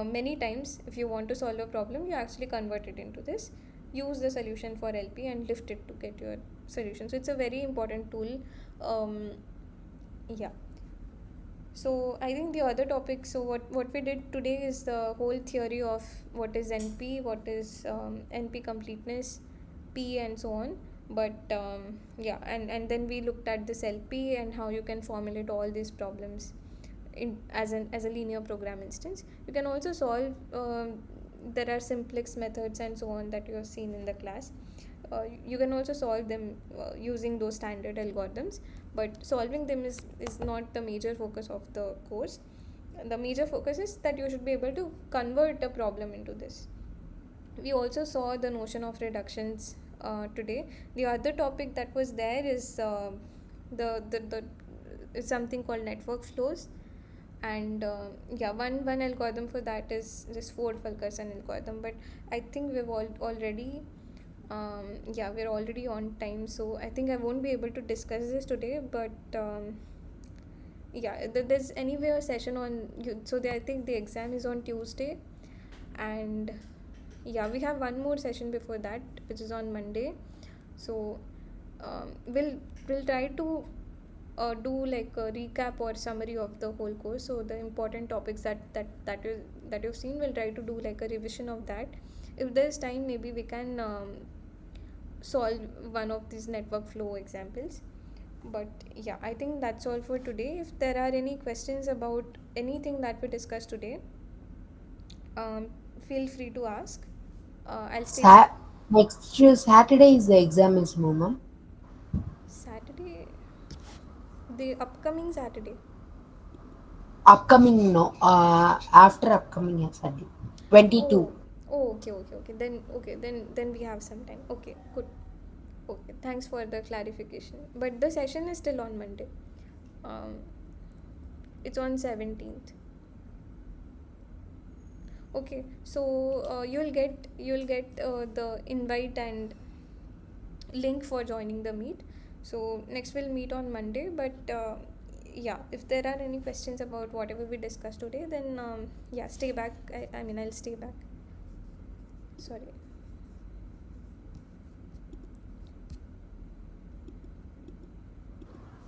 many times. If you want to solve a problem, you actually convert it into this, use the solution for lp and lift it to get your solution. So it's a very important tool. um, yeah. So I think the other topic, so what we did today is the whole theory of what is NP, what is NP completeness, P, and so on. But yeah, and then we looked at this LP and how you can formulate all these problems in as a linear program instance. You can also solve. There are simplex methods and so on that you have seen in the class. You can also solve them using those standard algorithms, but solving them is not the major focus of the course. The major focus is that you should be able to convert a problem into this. We also saw the notion of reductions today. The other topic that was there is the is something called network flows. And yeah, one algorithm for that is this Ford Fulkerson algorithm. But I think we've already yeah, we're already on time, so I think I won't be able to discuss this today. But yeah, there's anyway a session on you. So I think the exam is on Tuesday, and yeah, we have one more session before that, which is on Monday. So we'll try to do like a recap or summary of the whole course. So the important topics that you've seen, we'll try to do like a revision of that. If there's time, maybe we can solve one of these network flow examples. But yeah, I think that's all for today. If there are any questions about anything that we discussed today, um, feel free to ask. I'll stay back. Sa- Next Saturday is the exam is no, ma'am. Saturday, the upcoming Saturday. Upcoming no. After upcoming Saturday. 22. Oh, oh, okay. Then we have some time. Okay, good. Okay, thanks for the clarification. But the session is still on Monday. Um, it's on 17th. Okay, so you'll get the invite and link for joining the meet. So next we'll meet on Monday. But yeah, if there are any questions about whatever we discussed today, then yeah, stay back. I mean, I'll stay back. Sorry.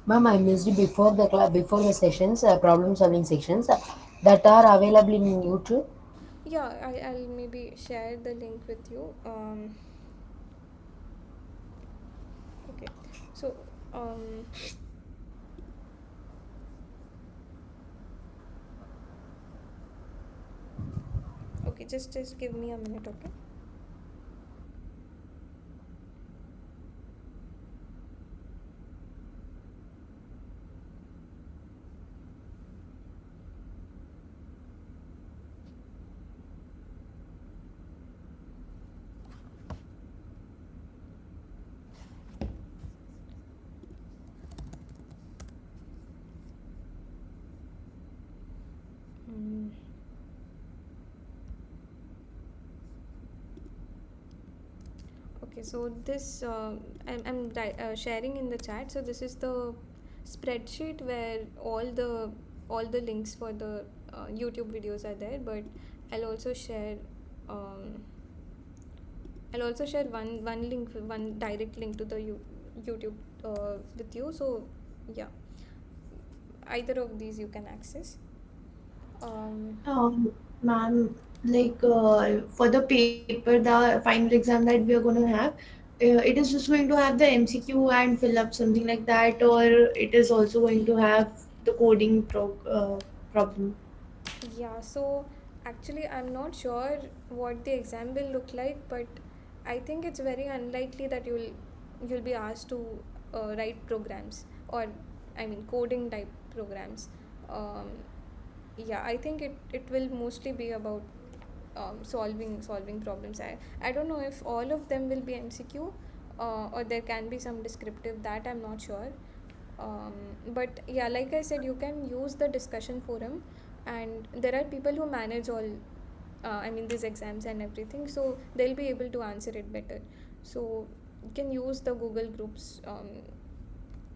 Ma'am, I missed before the before the sessions, problem solving sections that are available in YouTube. Yeah, I'll maybe share the link with you. Okay, so um, okay, just give me a minute, okay? Mm. Okay, so this I'm sharing in the chat. So this is the spreadsheet where all the links for the YouTube videos are there. But I'll also share um, I'll also share one link, one direct link to the YouTube with you. So yeah, either of these you can access. Um, Ma'am, like for the paper, the final exam that we are going to have, it is just going to have the MCQ and fill up something like that, or it is also going to have the coding problem. Yeah, so actually, I'm not sure what the exam will look like, but I think it's very unlikely that you'll be asked to write programs, or I mean coding type programs. Um, yeah, I think it will mostly be about solving problems. I don't know if all of them will be MCQ, or there can be some descriptive, that I'm not sure. But yeah, like I said, you can use the discussion forum, and there are people who manage all I mean these exams and everything, so they'll be able to answer it better. So you can use the Google groups,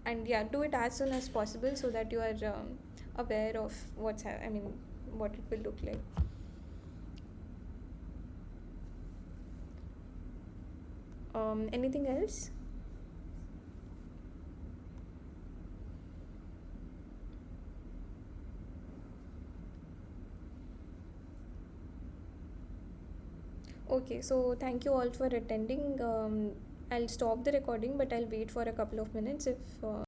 and yeah, do it as soon as possible so that you are aware of I mean what it will look like. Anything else? Okay, so thank you all for attending. I'll stop the recording, but I'll wait for a couple of minutes if